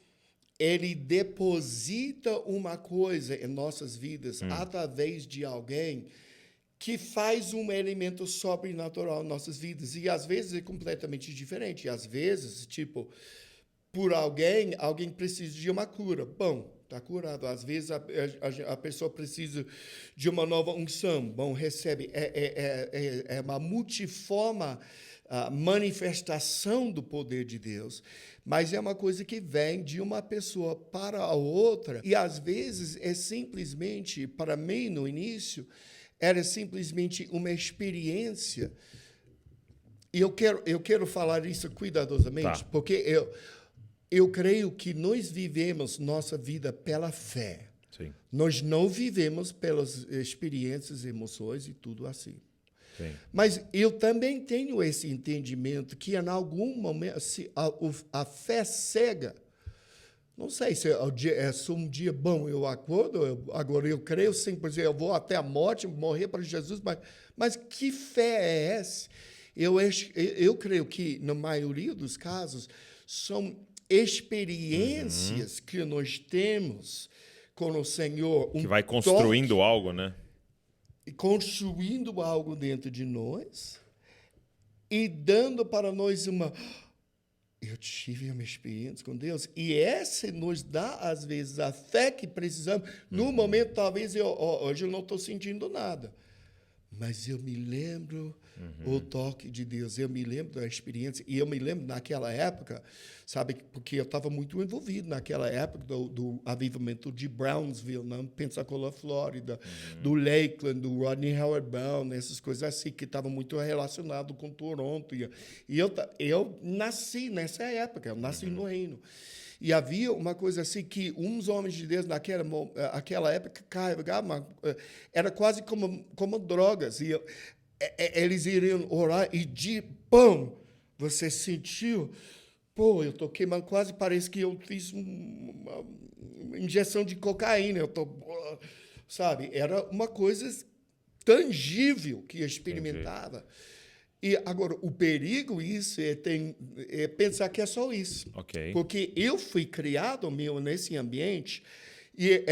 ele deposita uma coisa em nossas vidas através de alguém que faz um elemento sobrenatural em nossas vidas. E, às vezes, é completamente diferente. E, às vezes, tipo, por alguém precisa de uma cura. Bom, está curado. Às vezes, a pessoa precisa de uma nova unção. Bom, recebe. É uma multiforme manifestação do poder de Deus. Mas é uma coisa que vem de uma pessoa para a outra. E, às vezes, é simplesmente, para mim, no início, era simplesmente uma experiência. E eu quero falar isso cuidadosamente, porque eu creio que nós vivemos nossa vida pela fé. Sim. Nós não vivemos pelas experiências, emoções e tudo assim. Sim. Mas eu também tenho esse entendimento que, em algum momento, se a fé cega, não sei se é só um dia bom, eu acordo, agora eu creio 100%, eu vou até a morte, morrer para Jesus, mas que fé é essa? Eu creio que, na maioria dos casos, são experiências que nós temos com o Senhor. Que vai construindo algo, né? Construindo algo dentro de nós e dando para nós eu tive uma experiência com Deus, e essa nos dá, às vezes, a fé que precisamos. No momento, talvez, hoje eu não estou sentindo nada, mas eu me lembro o toque de Deus, eu me lembro da experiência, e eu me lembro naquela época, sabe, porque eu estava muito envolvido naquela época do avivamento de Brownsville, na Pensacola, Flórida, do Lakeland, do Rodney Howard Brown, essas coisas assim, que estavam muito relacionadas com Toronto. E eu nasci nessa época, eu nasci no reino. E havia uma coisa assim que uns homens de Deus naquela época carregavam, era quase como drogas. E eles iriam orar e pão, você sentiu, pô, eu estou queimando, quase parece que eu fiz uma injeção de cocaína, sabe? Era uma coisa tangível que eu experimentava. Entendi. E agora, o perigo isso é pensar que é só isso. Okay. Porque eu fui criado nesse ambiente e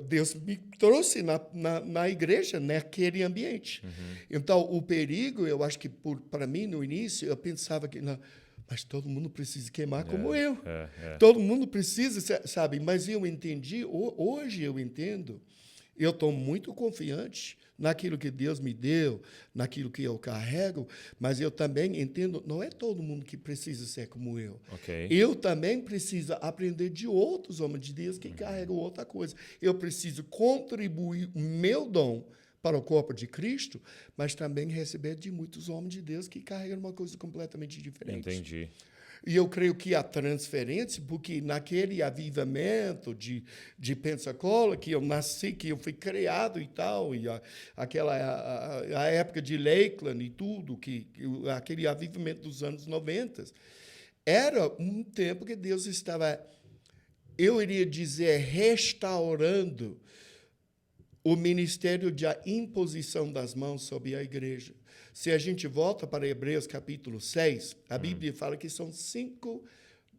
Deus me trouxe na igreja, naquele ambiente. Então, o perigo, eu acho que para mim, no início, eu pensava que, não, mas todo mundo precisa queimar como eu. Todo mundo precisa, sabe? Mas eu entendi, hoje eu entendo, eu estou muito confiante naquilo que Deus me deu, naquilo que eu carrego, mas eu também entendo, não é todo mundo que precisa ser como eu. Okay. Eu também preciso aprender de outros homens de Deus que carregam outra coisa. Eu preciso contribuir o meu dom para o corpo de Cristo, mas também receber de muitos homens de Deus que carregam uma coisa completamente diferente. Entendi. E eu creio que a transferência, porque naquele avivamento de Pensacola, que eu nasci, que eu fui criado e tal, e a época de Lakeland e tudo, aquele avivamento dos anos 90, era um tempo que Deus estava, eu iria dizer, restaurando o ministério de imposição das mãos sobre a igreja. Se a gente volta para Hebreus capítulo 6, a Bíblia fala que são 5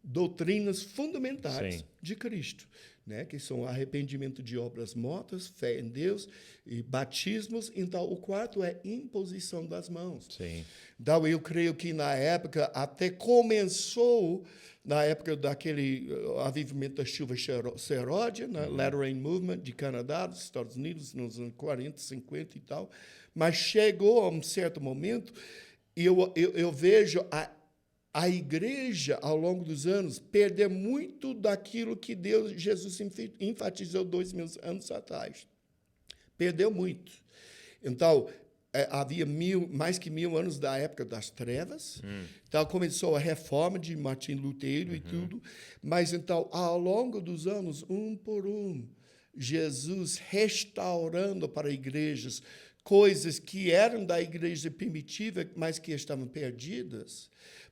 doutrinas fundamentais de Cristo, né? Que são arrependimento de obras mortas, fé em Deus e batismos. Então, o quarto é imposição das mãos. Sim. Então, eu creio que na época, até começou, na época daquele avivamento da chuva seródia, Latter Rain Movement de Canadá, dos Estados Unidos, nos anos 40, 50 e tal, mas chegou a um certo momento, e eu vejo a igreja, ao longo dos anos, perder muito daquilo que Jesus enfatizou 2000 anos atrás. Perdeu muito. Então, havia mais que 1000 anos da época das trevas. Então, começou a reforma de Martim Lutero e tudo. Mas, então, ao longo dos anos, um por um, Jesus restaurando para igrejas coisas que eram da igreja primitiva, mas que estavam perdidas,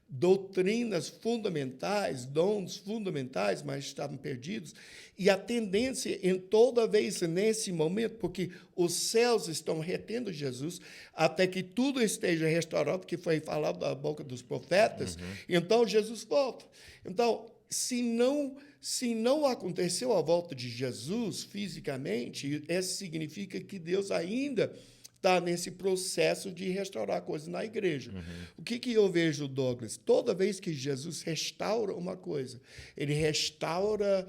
doutrinas fundamentais, dons fundamentais, mas estavam perdidos. E a tendência, em toda vez nesse momento, porque os céus estão retendo Jesus, até que tudo esteja restaurado, que foi falado da boca dos profetas, então Jesus volta. Então, se não aconteceu a volta de Jesus fisicamente, isso significa que Deus ainda está nesse processo de restaurar coisas na igreja. O que eu vejo, Douglas? Toda vez que Jesus restaura uma coisa, ele restaura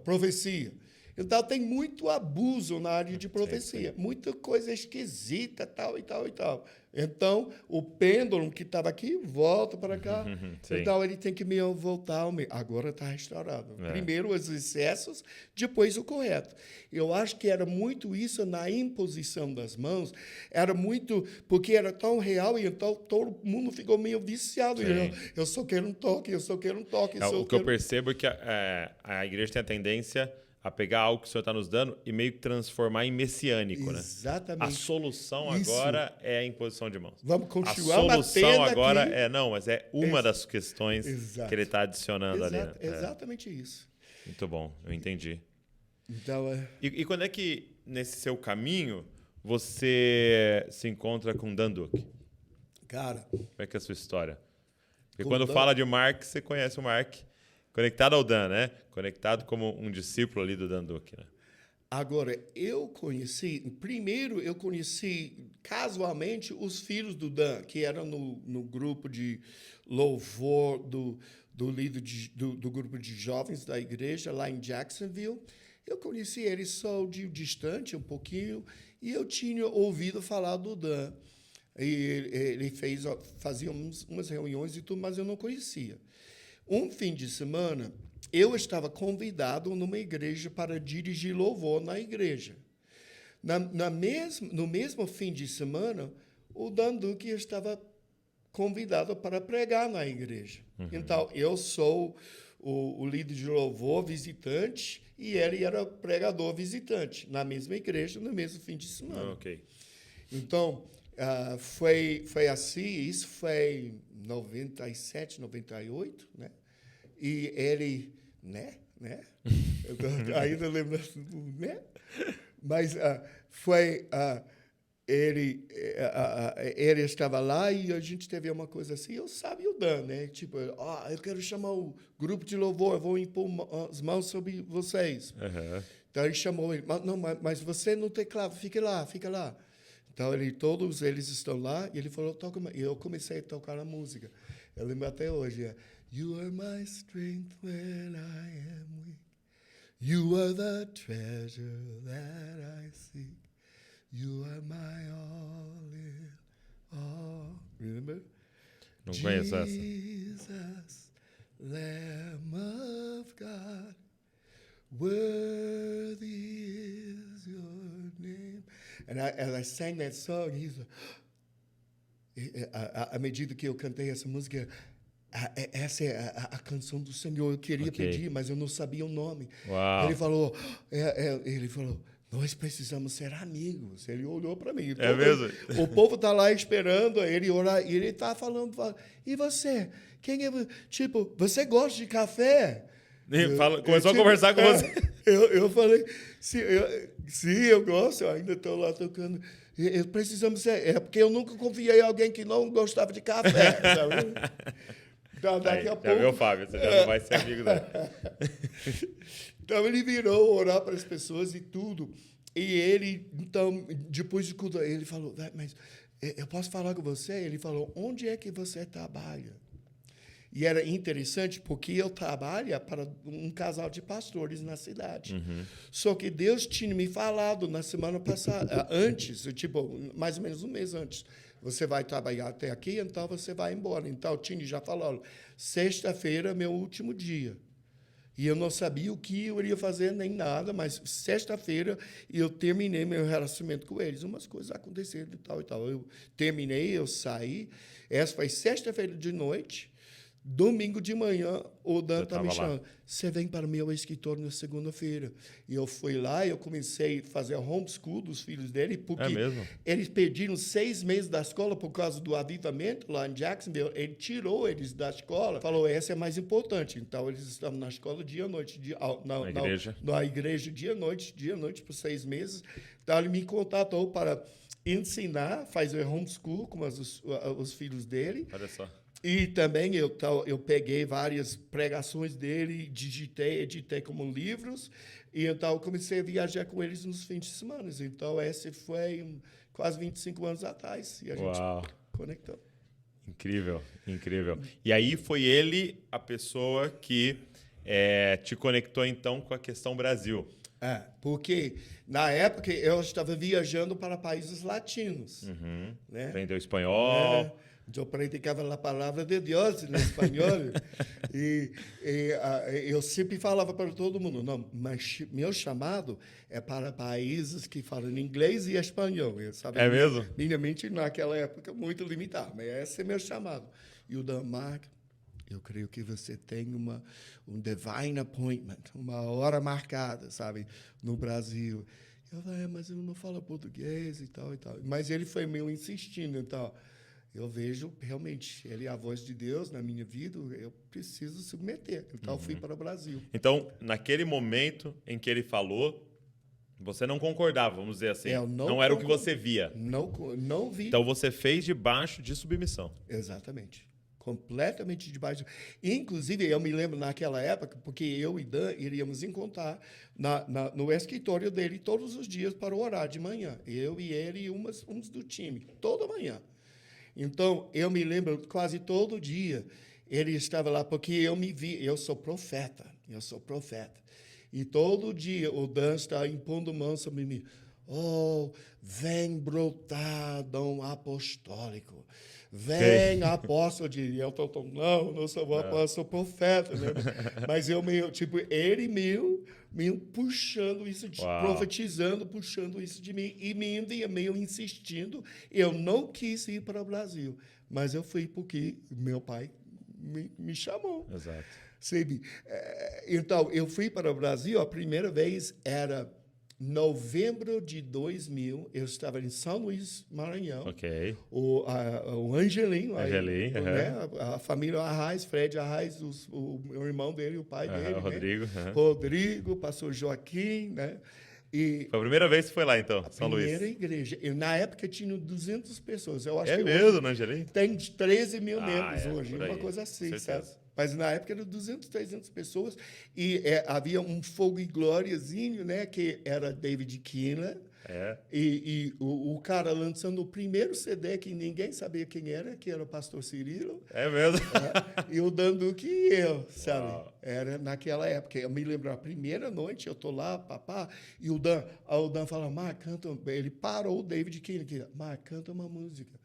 profecia. Então, tem muito abuso na área de profecia, muita coisa esquisita, tal e tal e tal. Então, o pêndulo que estava aqui volta para cá. Então, ele tem que voltar. Agora está restaurado. Primeiro os excessos, depois o correto. Eu acho que era muito isso na imposição das mãos. Era muito... Porque era tão real e então todo mundo ficou meio viciado. Eu só quero um toque, eu só quero um toque. O que eu percebo é que a igreja tem a tendência a pegar algo que o Senhor está nos dando e meio que transformar em messiânico, né? Exatamente. A solução Isso. agora é a imposição de mãos. Vamos A continuar solução agora aqui. não, mas é uma das questões Exato. que ele está adicionando ali. Né? Exatamente isso. Muito bom, eu entendi. Então, E quando é que, nesse seu caminho, você se encontra com Dan Duque? cara... Como é que é a sua história? Porque Com quando Dan... fala de Mark, você conhece o Mark conectado ao Dan, né? Conectado como um discípulo ali do Dan Duque, né? Agora, primeiro eu conheci casualmente os filhos do Dan, que eram no grupo de louvor do líder do grupo de jovens da igreja lá em Jacksonville. Eu conheci eles só de distante um pouquinho e eu tinha ouvido falar do Dan. E ele fazia umas reuniões e tudo, mas eu não conhecia. Um fim de semana, eu estava convidado numa igreja para dirigir louvor na igreja. No mesmo fim de semana, o Dan Duque estava convidado para pregar na igreja. Uhum. Então, eu sou o líder de louvor visitante e ele era pregador visitante na mesma igreja, no mesmo fim de semana. Ok. Então, foi assim, isso foi em 97, 98, né? E ele, né? Eu ainda lembro, né? Mas ele estava lá e a gente teve uma coisa assim, eu sabia o Dan, né? Tipo, eu quero chamar o grupo de louvor, eu vou impor as mãos sobre vocês. Uhum. Então ele chamou ele, mas você no teclado, fica lá. Então, todos eles estão lá, e ele falou, toca, e eu comecei a tocar a música. Eu lembro até hoje, You are my strength when I am weak. You are the treasure that I seek. You are my all in all. Remember? Não conheço essa. Jesus, Lamb of God, worthy is your name. And as I sang that song, à medida que eu cantei essa música, essa é a canção do Senhor. Eu queria pedir, mas eu não sabia o nome. Uau. Ele falou, nós precisamos ser amigos. Ele olhou para mim. É mesmo? O povo está lá esperando ele orar. E ele está falando, e você? Quem é? Tipo, você gosta de café? Começou a conversar com você. Eu falei, sim, eu gosto, eu ainda estou lá tocando. Precisamos ser. É porque eu nunca confiei em alguém que não gostava de café, sabe? Então, daqui a pouco. Já viu, Fábio? Você já não vai ser amigo dele. Então ele virou orar para as pessoas e tudo. E ele, então, depois de tudo, ele falou, mas eu posso falar com você? Ele falou, onde é que você trabalha? E era interessante porque eu trabalho para um casal de pastores na cidade. Uhum. Só que Deus tinha me falado na semana passada, antes, tipo, mais ou menos um mês antes, você vai trabalhar até aqui, então você vai embora. Então o Tini já falou, sexta-feira é meu último dia. E eu não sabia o que eu iria fazer, nem nada, mas sexta-feira eu terminei meu relacionamento com eles. Umas coisas aconteceram e tal e tal. Eu terminei, eu saí. Essa foi sexta-feira de noite. Domingo de manhã, o Dan está me chamando. Você vem para o meu escritório na segunda-feira. E eu fui lá e eu comecei a fazer homeschool dos filhos dele, porque eles perderam 6 meses da escola por causa do avivamento lá em Jacksonville. Ele tirou eles da escola, falou, essa é mais importante. Então, eles estavam na escola dia e noite. Na igreja dia e noite por 6 meses. Então, ele me contatou para ensinar, fazer homeschool com os filhos dele. Olha só. E também eu peguei várias pregações dele, editei como livros, e então eu comecei a viajar com eles nos fins de semana. Então, esse foi quase 25 anos atrás, e a gente conectou. Incrível, incrível. E aí foi ele a pessoa que te conectou, então, com a questão Brasil. Porque, na época, eu estava viajando para países latinos. Uhum. Né? Aprendeu espanhol. Eu praticava a palavra de Deus no espanhol. e eu sempre falava para todo mundo, não, mas meu chamado é para países que falam inglês e espanhol. Sabe? É mesmo? Minha mente, naquela época, muito limitada. Mas esse é meu chamado. E o Danmark, Eu creio que você tem um divine appointment, uma hora marcada, sabe, no Brasil. Eu falei, mas eu não falo português e tal, e tal. Mas ele foi meio insistindo, então... Eu vejo, realmente, ele é a voz de Deus na minha vida, eu preciso submeter. Então, eu fui para o Brasil. Então, naquele momento em que ele falou, você não concordava, vamos dizer assim. Não era o que você via. Não vi. Então, você fez debaixo de submissão. Exatamente. Completamente debaixo. Inclusive, eu me lembro naquela época, porque eu e Dan iríamos encontrar no escritório dele todos os dias para orar de manhã. Eu e ele e uns do time, toda manhã. Então, eu me lembro quase todo dia ele estava lá, porque eu me vi, eu sou profeta. E todo dia o Dan está impondo mão sobre mim. Oh, vem brotar dom apostólico. Vem apóstolo de... Eu estou não sou apóstolo, sou profeta. Né? Mas eu meio, tipo, ele meio puxando isso, profetizando, puxando isso de mim. E meio insistindo. Eu não quis ir para o Brasil, mas eu fui porque meu pai me chamou. Exato. Sabe? Então, eu fui para o Brasil, a primeira vez era... Novembro de 2000, eu estava em São Luís, Maranhão. Ok. O Angelim, né? A família Arraes, Fred Arraes, o irmão dele, o pai dele. Rodrigo. Né? Rodrigo, pastor Joaquim, né? E foi a primeira vez que foi lá, então, São Luís? A primeira igreja. Na época tinha 200 pessoas. Eu acho que mesmo, no Angelim? Tem 13 mil membros hoje, uma coisa assim, sabe? Mas na época eram 200, 300 pessoas e havia um fogo e glóriazinho, né? Que era David Keeler. E o cara lançando o primeiro CD que ninguém sabia quem era, que era o pastor Cirilo. É mesmo? E o Dan Duque e eu, sabe? Uau. Era naquela época. Eu me lembro, a primeira noite, eu tô lá, papá, e o Dan fala, Mark, canta. Ele parou o David Keeler, Mark, canta uma música.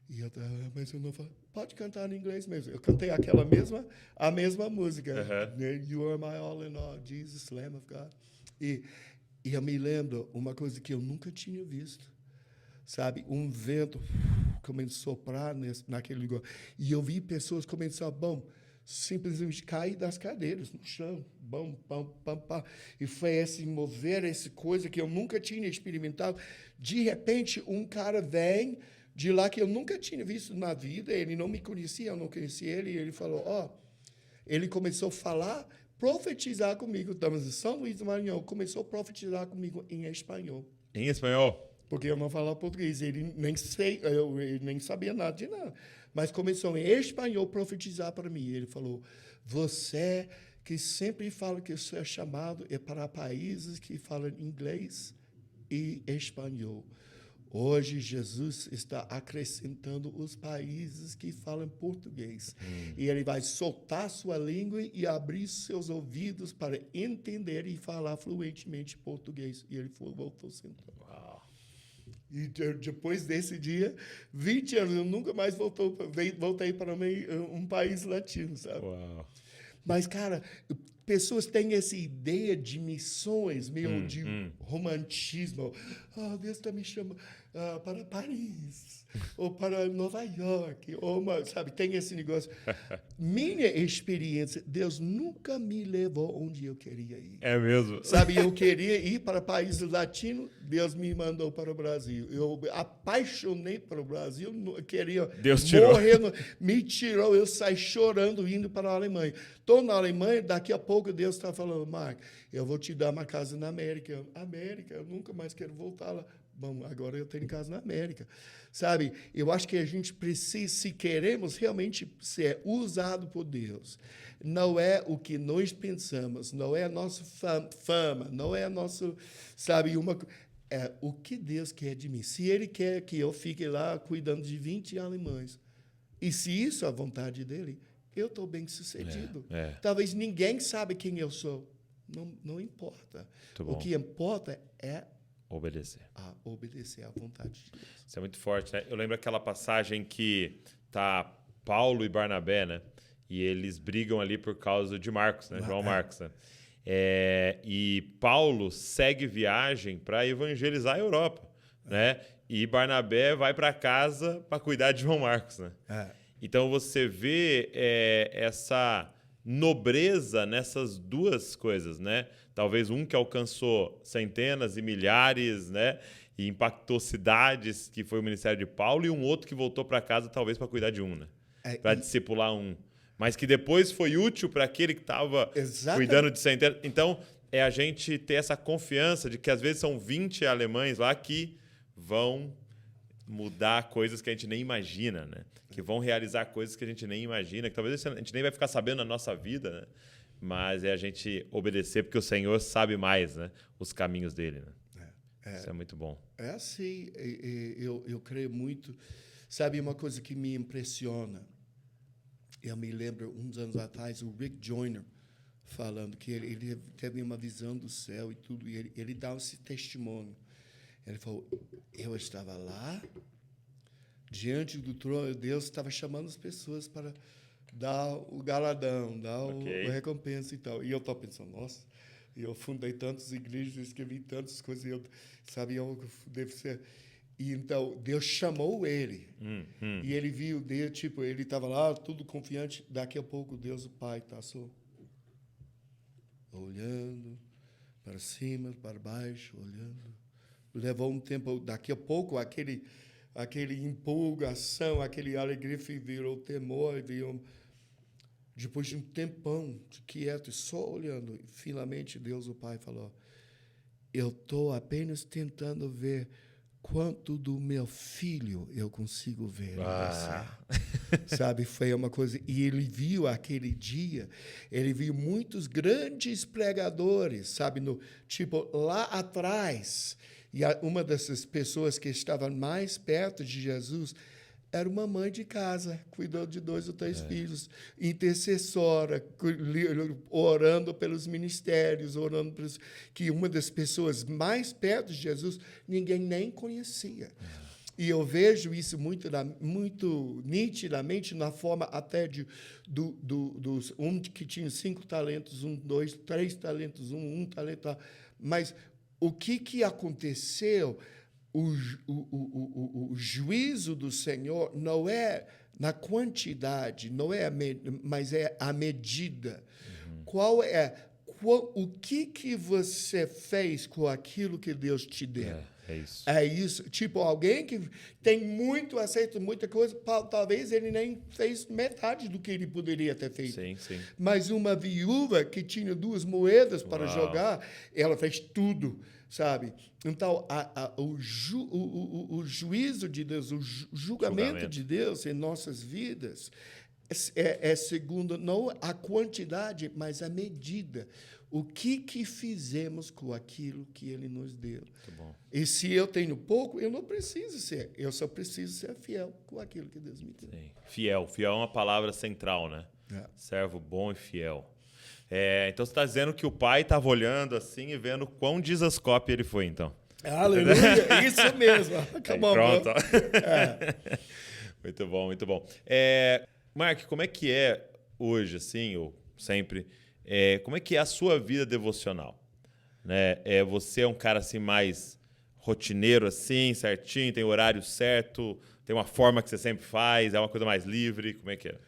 E eu tava, mas eu não falo, pode cantar em inglês mesmo. Eu cantei a mesma música. You are my all in all, Jesus, Lamb of God. E eu me lembro uma coisa que eu nunca tinha visto. Sabe, um vento começou a soprar naquele lugar. E eu vi pessoas começar simplesmente cair das cadeiras no chão. E foi esse mover, essa coisa que eu nunca tinha experimentado. De repente, um cara vem de lá que eu nunca tinha visto na vida, ele não me conhecia, eu não conhecia ele, e ele falou, ele começou a falar, profetizar comigo, estamos em São Luís do Maranhão, começou a profetizar comigo em espanhol. Em espanhol? Porque eu não falava português, ele nem sabia nada de nada, mas começou em espanhol a profetizar para mim, ele falou, você que sempre fala que o seu chamado é para países que falam inglês e espanhol. Hoje, Jesus está acrescentando os países que falam português. E ele vai soltar sua língua e abrir seus ouvidos para entender e falar fluentemente português. E ele voltou sentado. Uau. E depois desse dia, 20 anos, eu nunca mais voltei para um país latino, sabe? Uau. Mas, cara, pessoas têm essa ideia de missões, meio de romantismo. Deus está me chamando para Paris, ou para Nova York, sabe? Tem esse negócio. Minha experiência, Deus nunca me levou onde eu queria ir. É mesmo? Sabe, eu queria ir para países latinos, Deus me mandou para o Brasil. Eu apaixonei para o Brasil, queria Deus tirou. morrer, me tirou, eu saí chorando, indo para a Alemanha. Estou na Alemanha, daqui a pouco Deus está falando, Mark, eu vou te dar uma casa na América. América, eu nunca mais quero voltar lá. Bom, agora eu tenho casa na América. Sabe, eu acho que a gente precisa, se queremos realmente ser usado por Deus, não é o que nós pensamos, não é a nossa fama, não é a nossa, sabe, é o que Deus quer de mim. Se Ele quer que eu fique lá cuidando de 20 alemães, e se isso é a vontade dEle, eu estou bem sucedido. Talvez ninguém sabe quem eu sou. Não importa. O que importa é obedecer à vontade de Deus. Isso é muito forte, né? Eu lembro aquela passagem que tá Paulo e Barnabé, né? E eles brigam ali por causa de Marcos, né? João Marcos, né? E Paulo segue viagem para evangelizar a Europa, né? E Barnabé vai para casa para cuidar de João Marcos, né? Então você vê essa nobreza nessas duas coisas, né? Talvez um que alcançou centenas e milhares, né? E impactou cidades, que foi o ministério de Paulo, e um outro que voltou para casa talvez para cuidar de um, né? Para discipular um. Mas que depois foi útil para aquele que estava cuidando de centenas. Então, é a gente ter essa confiança de que às vezes são 20 alemães lá que vão mudar coisas que a gente nem imagina, né? Que vão realizar coisas que a gente nem imagina, que talvez a gente nem vai ficar sabendo na nossa vida, né? Mas é a gente obedecer, porque o Senhor sabe mais, né? Os caminhos dele, né? Isso é muito bom. É assim, eu creio muito. Sabe, uma coisa que me impressiona, eu me lembro, uns anos atrás, o Rick Joyner falando que ele teve uma visão do céu e tudo, e ele dá esse testemunho. Ele falou, eu estava lá, diante do trono de Deus, estava chamando as pessoas para dar o galadão, dar a recompensa e tal. E eu estava pensando, nossa, eu fundei tantas igrejas, escrevi tantas coisas, eu devo ser... E então, Deus chamou ele. E ele viu, ele estava lá, tudo confiante. Daqui a pouco, Deus, o Pai, passou. Olhando para cima, para baixo, olhando. Levou um tempo, daqui a pouco, aquele empolgação, aquele alegria virou temor, depois de um tempão de quieto, só olhando, finalmente Deus, o Pai, falou, eu estou apenas tentando ver quanto do meu filho eu consigo ver. Sabe, foi uma coisa... E ele viu aquele dia, ele viu muitos grandes pregadores, sabe, lá atrás. E uma dessas pessoas que estavam mais perto de Jesus era uma mãe de casa, cuidou de 2 ou 3 filhos, intercessora, orando pelos ministérios, orando pelos... Que uma das pessoas mais perto de Jesus, ninguém nem conhecia. E eu vejo isso muito nitidamente na forma até dos que tinha 5 talentos, 1, 2, 3 talentos, 1 talento. Mas o que aconteceu... O juízo do Senhor não é na quantidade, não é mas é a medida. O que você fez com aquilo que Deus te deu? É isso. É isso. Tipo, alguém que tem muito, aceita muita coisa, talvez ele nem fez metade do que ele poderia ter feito. Sim, sim. Mas uma viúva que tinha 2 moedas para jogar, ela fez tudo, sabe? Então, o juízo de Deus, o julgamento de Deus em nossas vidas é segundo não a quantidade, mas a medida. O que fizemos com aquilo que Ele nos deu. Muito bom. E se eu tenho pouco, eu não preciso ser. Eu só preciso ser fiel com aquilo que Deus me deu. Sim. Fiel. Fiel é uma palavra central, né? Servo bom e fiel. Então, você está dizendo que o pai estava olhando assim e vendo quão disascope ele foi, então. Aleluia! Isso mesmo. Acabou. Pronto. Muito bom, muito bom. Mark, como é que é hoje, assim, ou sempre... como é que é a sua vida devocional? Né? Você é um cara assim mais rotineiro, assim, certinho, tem horário certo, tem uma forma que você sempre faz, é uma coisa mais livre, como é que é?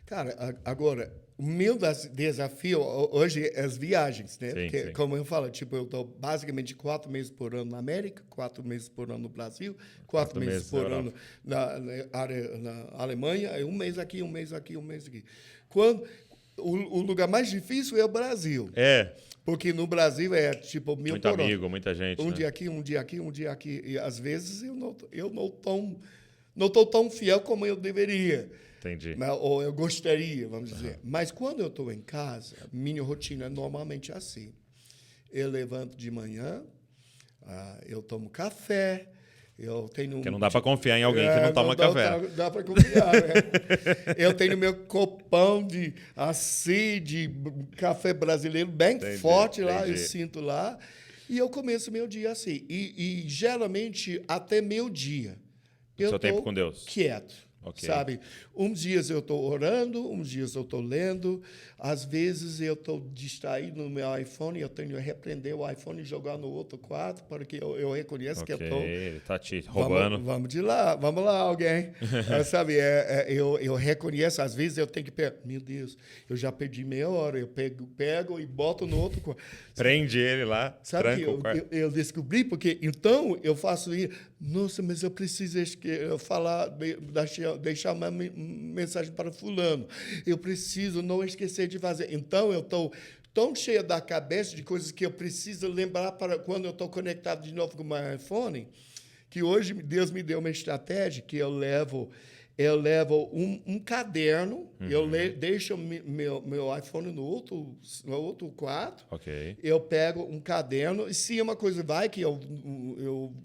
Cara, agora, o meu desafio hoje é as viagens, né? Sim, Porque, sim. como eu falo, tipo, eu estou basicamente 4 meses por ano na América, 4 meses por ano no Brasil, 4 meses por ano na Alemanha, 1 mês aqui, 1 mês aqui, 1 mês aqui. O lugar mais difícil é o Brasil. Porque no Brasil é tipo 1000 muito por ano. amigo, muita gente. Um dia aqui, um dia aqui, um dia aqui. E às vezes eu não estou tão fiel como eu deveria. Entendi. Ou eu gostaria, vamos dizer. Mas quando eu estou em casa, minha rotina é normalmente assim. Eu levanto de manhã, eu tomo café, eu tenho... Porque não dá para confiar em alguém que não toma café. Dá para confiar, né? Eu tenho meu copão de café brasileiro bem forte lá, eu sinto lá, e eu começo meu dia assim. E geralmente, até meio dia, eu seu tempo com Deus. Quieto. Ok. Sabe? Uns dias eu estou orando, uns dias eu estou lendo. Às vezes eu estou distraído no meu iPhone, eu tenho que repreender o iPhone e jogar no outro quarto, porque eu reconheço que eu estou... ele está te roubando. Vamos lá, alguém. Sabe, eu reconheço, às vezes eu tenho que pegar... Meu Deus, eu já perdi meia hora. Eu pego e boto no outro quarto. Prende ele lá, sabe tranca o quarto. Eu descobri, porque então eu faço isso. Nossa, mas eu preciso falar, deixar uma mensagem para fulano. Eu preciso não esquecer de fazer. Então, eu estou tão cheio da cabeça de coisas que eu preciso lembrar para quando eu estou conectado de novo com o meu iPhone, que hoje Deus me deu uma estratégia que eu levo um caderno, deixo meu iPhone no outro quarto, Ok. eu pego um caderno, e se uma coisa vai que eu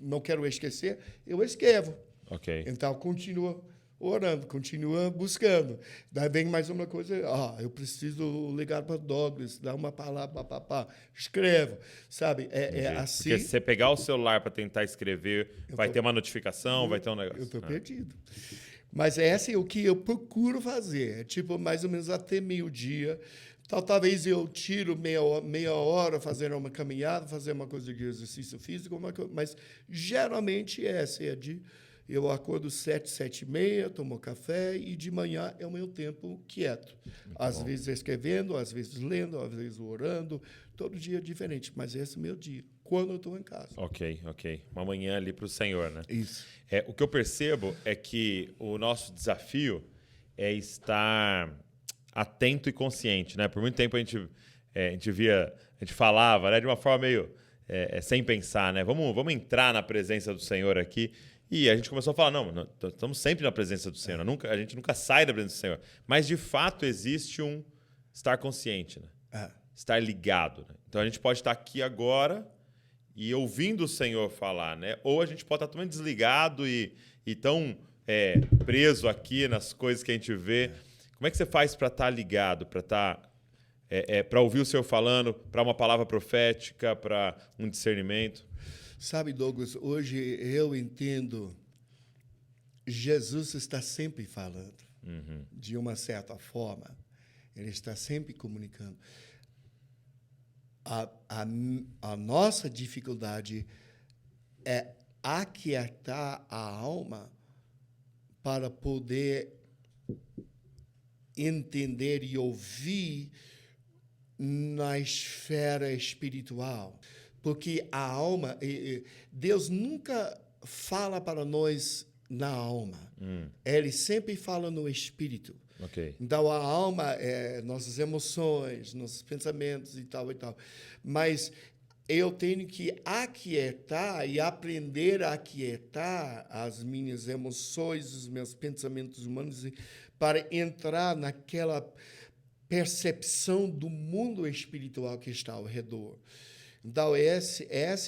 não quero esquecer, eu escrevo. Ok. Então, continua orando, continua buscando. Daí vem mais uma coisa, eu preciso ligar para Douglas, dar uma palavra, escrevo, sabe? Assim. Porque se você pegar o celular para tentar escrever, vai ter uma notificação, vai ter um negócio. Eu estou perdido. Mas esse é o que eu procuro fazer. É tipo, mais ou menos até meio-dia. Talvez eu tiro meia hora fazendo uma caminhada, fazer uma coisa de exercício físico, mas geralmente eu acordo 7h30, tomo café e de manhã é o meu tempo quieto. Às vezes escrevendo, às vezes lendo, às vezes orando. Todo dia é diferente, mas esse é o meu dia, quando eu estou em casa. Ok. Uma manhã ali para o Senhor, né? Isso. O que eu percebo é que o nosso desafio é estar atento e consciente, né? Por muito tempo a gente falava, né, de uma forma meio sem pensar, né? Vamos entrar na presença do Senhor aqui. E a gente começou a falar, não, estamos sempre na presença do Senhor. A gente nunca sai da presença do Senhor. Mas, de fato, existe um estar consciente, né? Estar ligado. Né? Então, a gente pode estar aqui agora e ouvindo o Senhor falar, né? Ou a gente pode estar totalmente desligado e tão preso aqui nas coisas que a gente vê. Como é que você faz para estar ligado, para ouvir o Senhor falando, para uma palavra profética, para um discernimento? Sabe, Douglas, hoje eu entendo, Jesus está sempre falando, de uma certa forma. Ele está sempre comunicando. A nossa dificuldade é aquietar a alma para poder entender e ouvir na esfera espiritual. Porque a alma, Deus nunca fala para nós na alma. Ele sempre fala no espírito. Okay. Então, a alma é nossas emoções, nossos pensamentos e tal. Mas eu tenho que aquietar e aprender a aquietar as minhas emoções, os meus pensamentos humanos, para entrar naquela percepção do mundo espiritual que está ao redor. Então, esse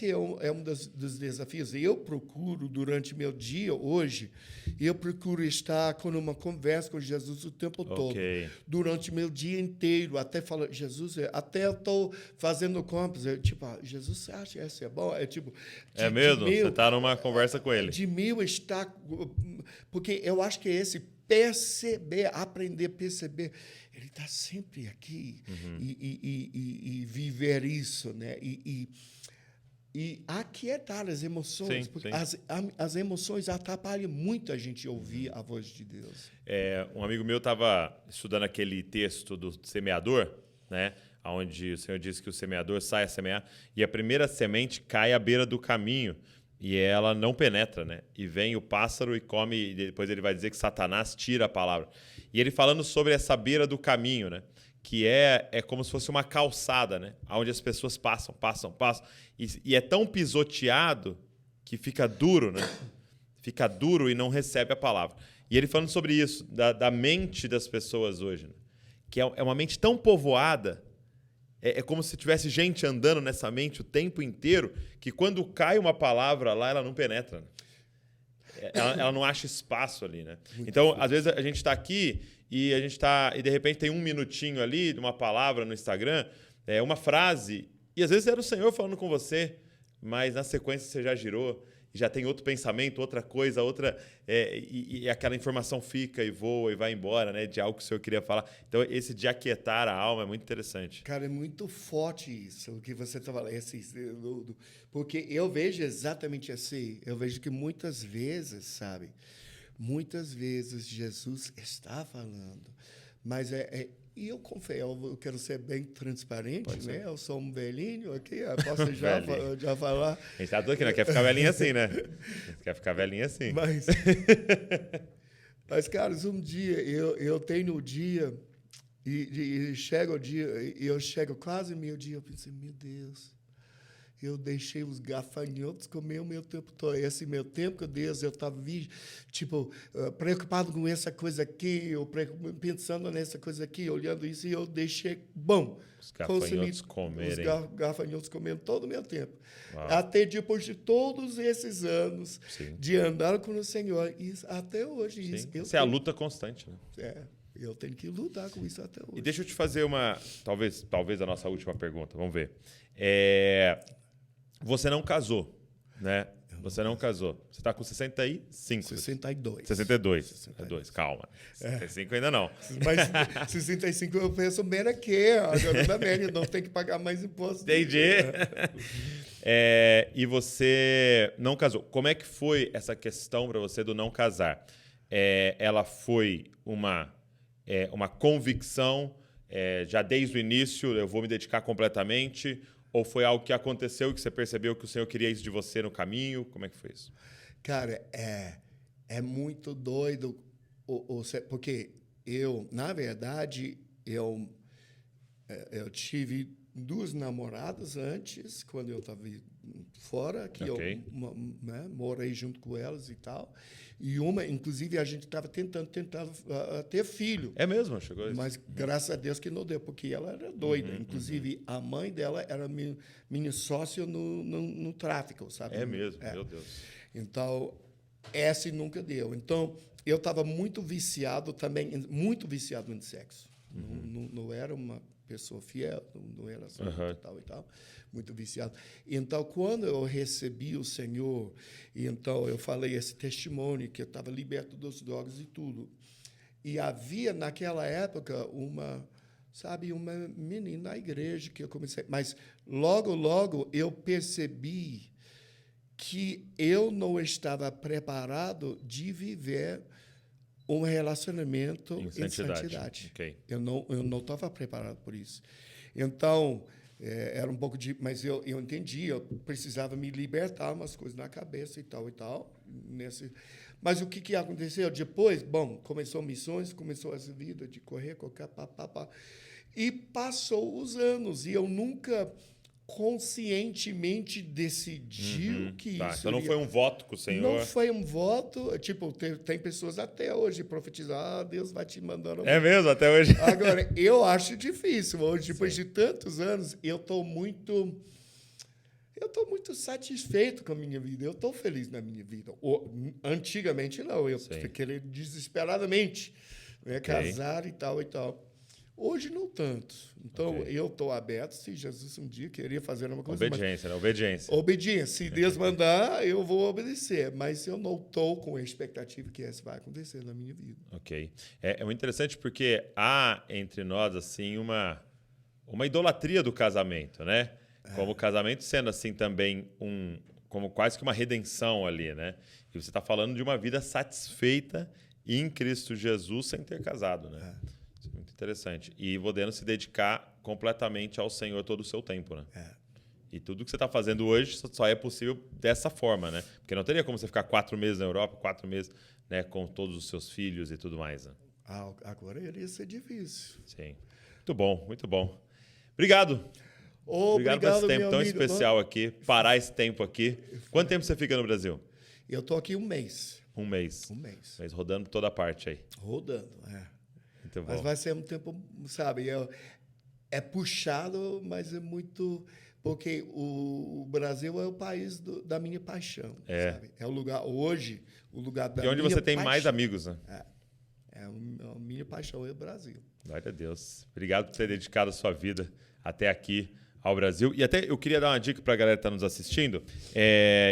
é um dos desafios. Eu procuro, durante meu dia, hoje, eu procuro estar com uma conversa com Jesus o tempo todo. Durante meu dia inteiro, até falar, Jesus, até eu estou fazendo compras, Jesus, você acha que esse é bom? Mesmo? Você está numa conversa com ele. De mil está... Porque eu acho que esse perceber, aprender a perceber... Ele está sempre aqui e viver isso, né? E aquietar as emoções, sim, porque sim. As emoções atrapalham muito a gente ouvir a voz de Deus. Um amigo meu estava estudando aquele texto do semeador, né? Onde o Senhor diz que o semeador sai a semear e a primeira semente cai à beira do caminho e ela não penetra, né? E vem o pássaro e come, e depois ele vai dizer que Satanás tira a palavra. E ele falando sobre essa beira do caminho, né? Que é como se fosse uma calçada, né? Onde as pessoas passam. E é tão pisoteado que fica duro, né? Fica duro e não recebe a palavra. E ele falando sobre isso, da mente das pessoas hoje, né? Que é uma mente tão povoada, é como se tivesse gente andando nessa mente o tempo inteiro, que quando cai uma palavra lá, ela não penetra, né? Ela não acha espaço ali, né? Então, às vezes, a gente está aqui e de repente tem um minutinho ali de uma palavra no Instagram, uma frase, e às vezes era o Senhor falando com você, mas na sequência você já girou. já tem outro pensamento, outra coisa, e aquela informação fica e voa e vai embora, né? De algo que o senhor queria falar. Então, esse de aquietar a alma é muito interessante. Cara, é muito forte isso, o que você está falando. Porque eu vejo exatamente assim. Eu vejo que muitas vezes, sabe? Muitas vezes Jesus está falando, mas e eu confesso, eu quero ser bem transparente, né? Eu sou um velhinho aqui, eu posso já falar. A gente tá tudo aqui, não quer ficar velhinho assim, né? Quer ficar velhinho assim. Mas, cara, um dia, eu tenho o dia, e chega o dia, e eu chego quase meio-dia, eu pensei, meu Deus, eu deixei os gafanhotos comer o meu tempo todo. Esse meu tempo, Deus, eu estava preocupado com essa coisa aqui, pensando nessa coisa aqui, olhando isso, e eu deixei, os gafanhotos comerem. Os gafanhotos comendo todo o meu tempo. Uau. Até depois de todos esses anos de andar com o Senhor, até hoje. Isso é a luta constante, né? Eu tenho que lutar com isso até hoje. E deixa eu te fazer talvez a nossa última pergunta, vamos ver. Você não casou, né? Você não casou. Você está com 65? 62. 62, calma. 65 ainda não. Mas 65 eu penso Medicare, agora da média, não tem que pagar mais imposto. Entendi. E você não casou. Como é que foi essa questão para você do não casar? Ela foi uma convicção, já desde o início, eu vou me dedicar completamente, ou foi algo que aconteceu que você percebeu que o Senhor queria isso de você no caminho? Como é que foi isso? Cara, é muito doido, porque na verdade, eu tive 2 namoradas antes, quando eu estava fora, que eu morei junto com elas e tal. E uma, inclusive, a gente estava tentando ter filho. É mesmo? Chegou isso? Mas, graças a Deus, que não deu, porque ela era doida. Inclusive, a mãe dela era minha sócia no tráfico, sabe? É mesmo, meu Deus. Então, essa nunca deu. Então, eu estava muito viciado também, muito viciado em sexo. Não era uma pessoa fiel, não era só e tal, muito viciado. Então, quando eu recebi o Senhor, e então eu falei esse testemunho, que eu estava liberto das drogas e tudo, e havia naquela época uma menina na igreja que eu comecei, mas logo eu percebi que eu não estava preparado de viver um relacionamento em santidade. Okay. Eu não estava preparado por isso. Então, era um pouco de... Mas eu entendi, eu precisava me libertar umas coisas na cabeça e tal. Mas o que aconteceu? Depois, começou missões, começou essa vida de correr, e passou os anos, e eu nunca conscientemente decidiu que isso... Então não foi um voto com o Senhor? Não foi um voto. Tem pessoas até hoje profetizando, Deus vai te mandando... É mesmo, até hoje? Agora, eu acho difícil. Hoje, depois de tantos anos, eu estou muito satisfeito com a minha vida. Eu estou feliz na minha vida. Antigamente, não. Eu queria desesperadamente casar e tal. Hoje, não tanto. Então, eu estou aberto. Se Jesus um dia queria fazer uma coisa... Obediência. Obediência. Se Deus mandar, eu vou obedecer. Mas eu não estou com a expectativa que isso vai acontecer na minha vida. Ok. É muito interessante porque há entre nós assim uma idolatria do casamento, né? Como o casamento sendo assim também como quase que uma redenção ali, né? E você está falando de uma vida satisfeita em Cristo Jesus sem ter casado, né? Isso é muito interessante. E podendo se dedicar completamente ao Senhor todo o seu tempo, né? E tudo que você está fazendo hoje só é possível dessa forma, né? Porque não teria como você ficar 4 meses na Europa, 4 meses, né, com todos os seus filhos e tudo mais, né? Agora iria ser difícil. Sim. Muito bom, muito bom. Obrigado. Obrigado por esse tempo tão especial aqui, parar esse tempo aqui. Quanto tempo você fica no Brasil? Eu estou aqui um mês. Um mês. Mas rodando toda a parte aí. Rodando, Muito bom. Mas vai ser um tempo, sabe, é puxado, mas é muito... Porque o Brasil é o país da minha paixão, sabe? É o lugar, hoje, o lugar da minha paixão. E onde você tem mais amigos, né? A minha paixão é o Brasil. Glória a Deus. Obrigado por ter dedicado a sua vida até aqui ao Brasil. E até eu queria dar uma dica para a galera que está nos assistindo.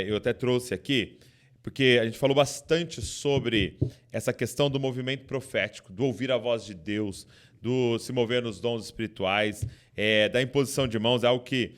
Eu até trouxe aqui, porque a gente falou bastante sobre essa questão do movimento profético, do ouvir a voz de Deus, do se mover nos dons espirituais, da imposição de mãos, é algo que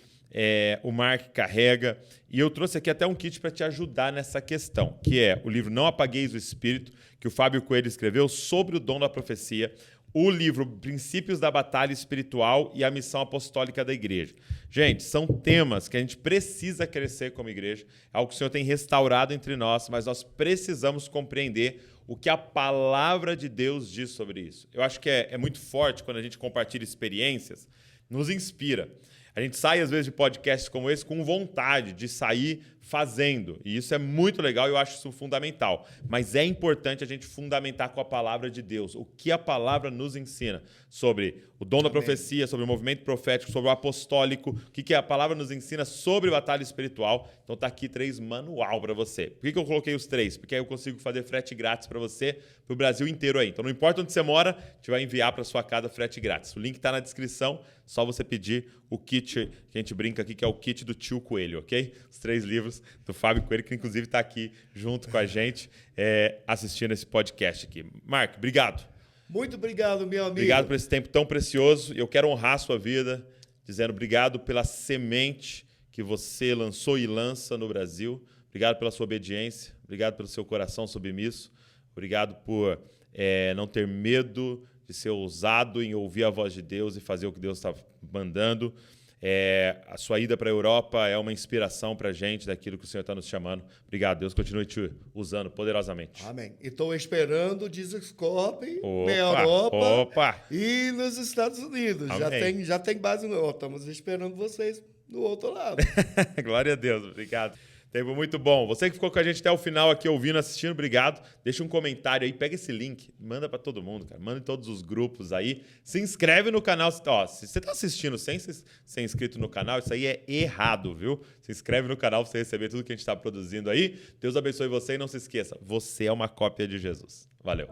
o Mark carrega. E eu trouxe aqui até um kit para te ajudar nessa questão, que é o livro Não Apagueis o Espírito, que o Fábio Coelho escreveu sobre o dom da profecia, o livro Princípios da Batalha Espiritual e a Missão Apostólica da Igreja. Gente, são temas que a gente precisa crescer como igreja, é algo que o Senhor tem restaurado entre nós, mas nós precisamos compreender o que a palavra de Deus diz sobre isso. Eu acho que é muito forte quando a gente compartilha experiências, nos inspira. A gente sai, às vezes, de podcasts como esse com vontade de sair fazendo. E isso é muito legal e eu acho isso fundamental. Mas é importante a gente fundamentar com a palavra de Deus. O que a palavra nos ensina sobre o dom da profecia, sobre o movimento profético, sobre o apostólico. O que a palavra nos ensina sobre batalha espiritual. Então tá aqui 3 manual para você. Por que eu coloquei os 3? Porque aí eu consigo fazer frete grátis para você, para o Brasil inteiro aí. Então não importa onde você mora, a gente vai enviar para sua casa frete grátis. O link está na descrição, só você pedir o kit que a gente brinca aqui, que é o kit do Tio Coelho, ok? Os 3 livros do Fábio Coelho, que inclusive está aqui junto com a gente, assistindo esse podcast aqui. Mark, obrigado. Muito obrigado, meu amigo. Obrigado por esse tempo tão precioso. Eu quero honrar a sua vida, dizendo obrigado pela semente que você lançou e lança no Brasil. Obrigado pela sua obediência. Obrigado pelo seu coração submisso. Obrigado por não ter medo de ser ousado em ouvir a voz de Deus e fazer o que Deus está mandando. A sua ida para a Europa é uma inspiração para a gente daquilo que o Senhor está nos chamando. Obrigado, Deus continue te usando poderosamente. Amém. Estou esperando o Dizascope na Europa e nos Estados Unidos. Já tem base no. Estamos esperando vocês do outro lado. Glória a Deus, obrigado. Tempo muito bom. Você que ficou com a gente até o final aqui ouvindo, assistindo, obrigado. Deixa um comentário aí, pega esse link, manda para todo mundo, cara. Manda em todos os grupos aí. Se inscreve no canal. Ó, se você está assistindo sem ser inscrito no canal, isso aí é errado, viu? Se inscreve no canal para você receber tudo que a gente está produzindo aí. Deus abençoe você e não se esqueça, você é uma cópia de Jesus. Valeu.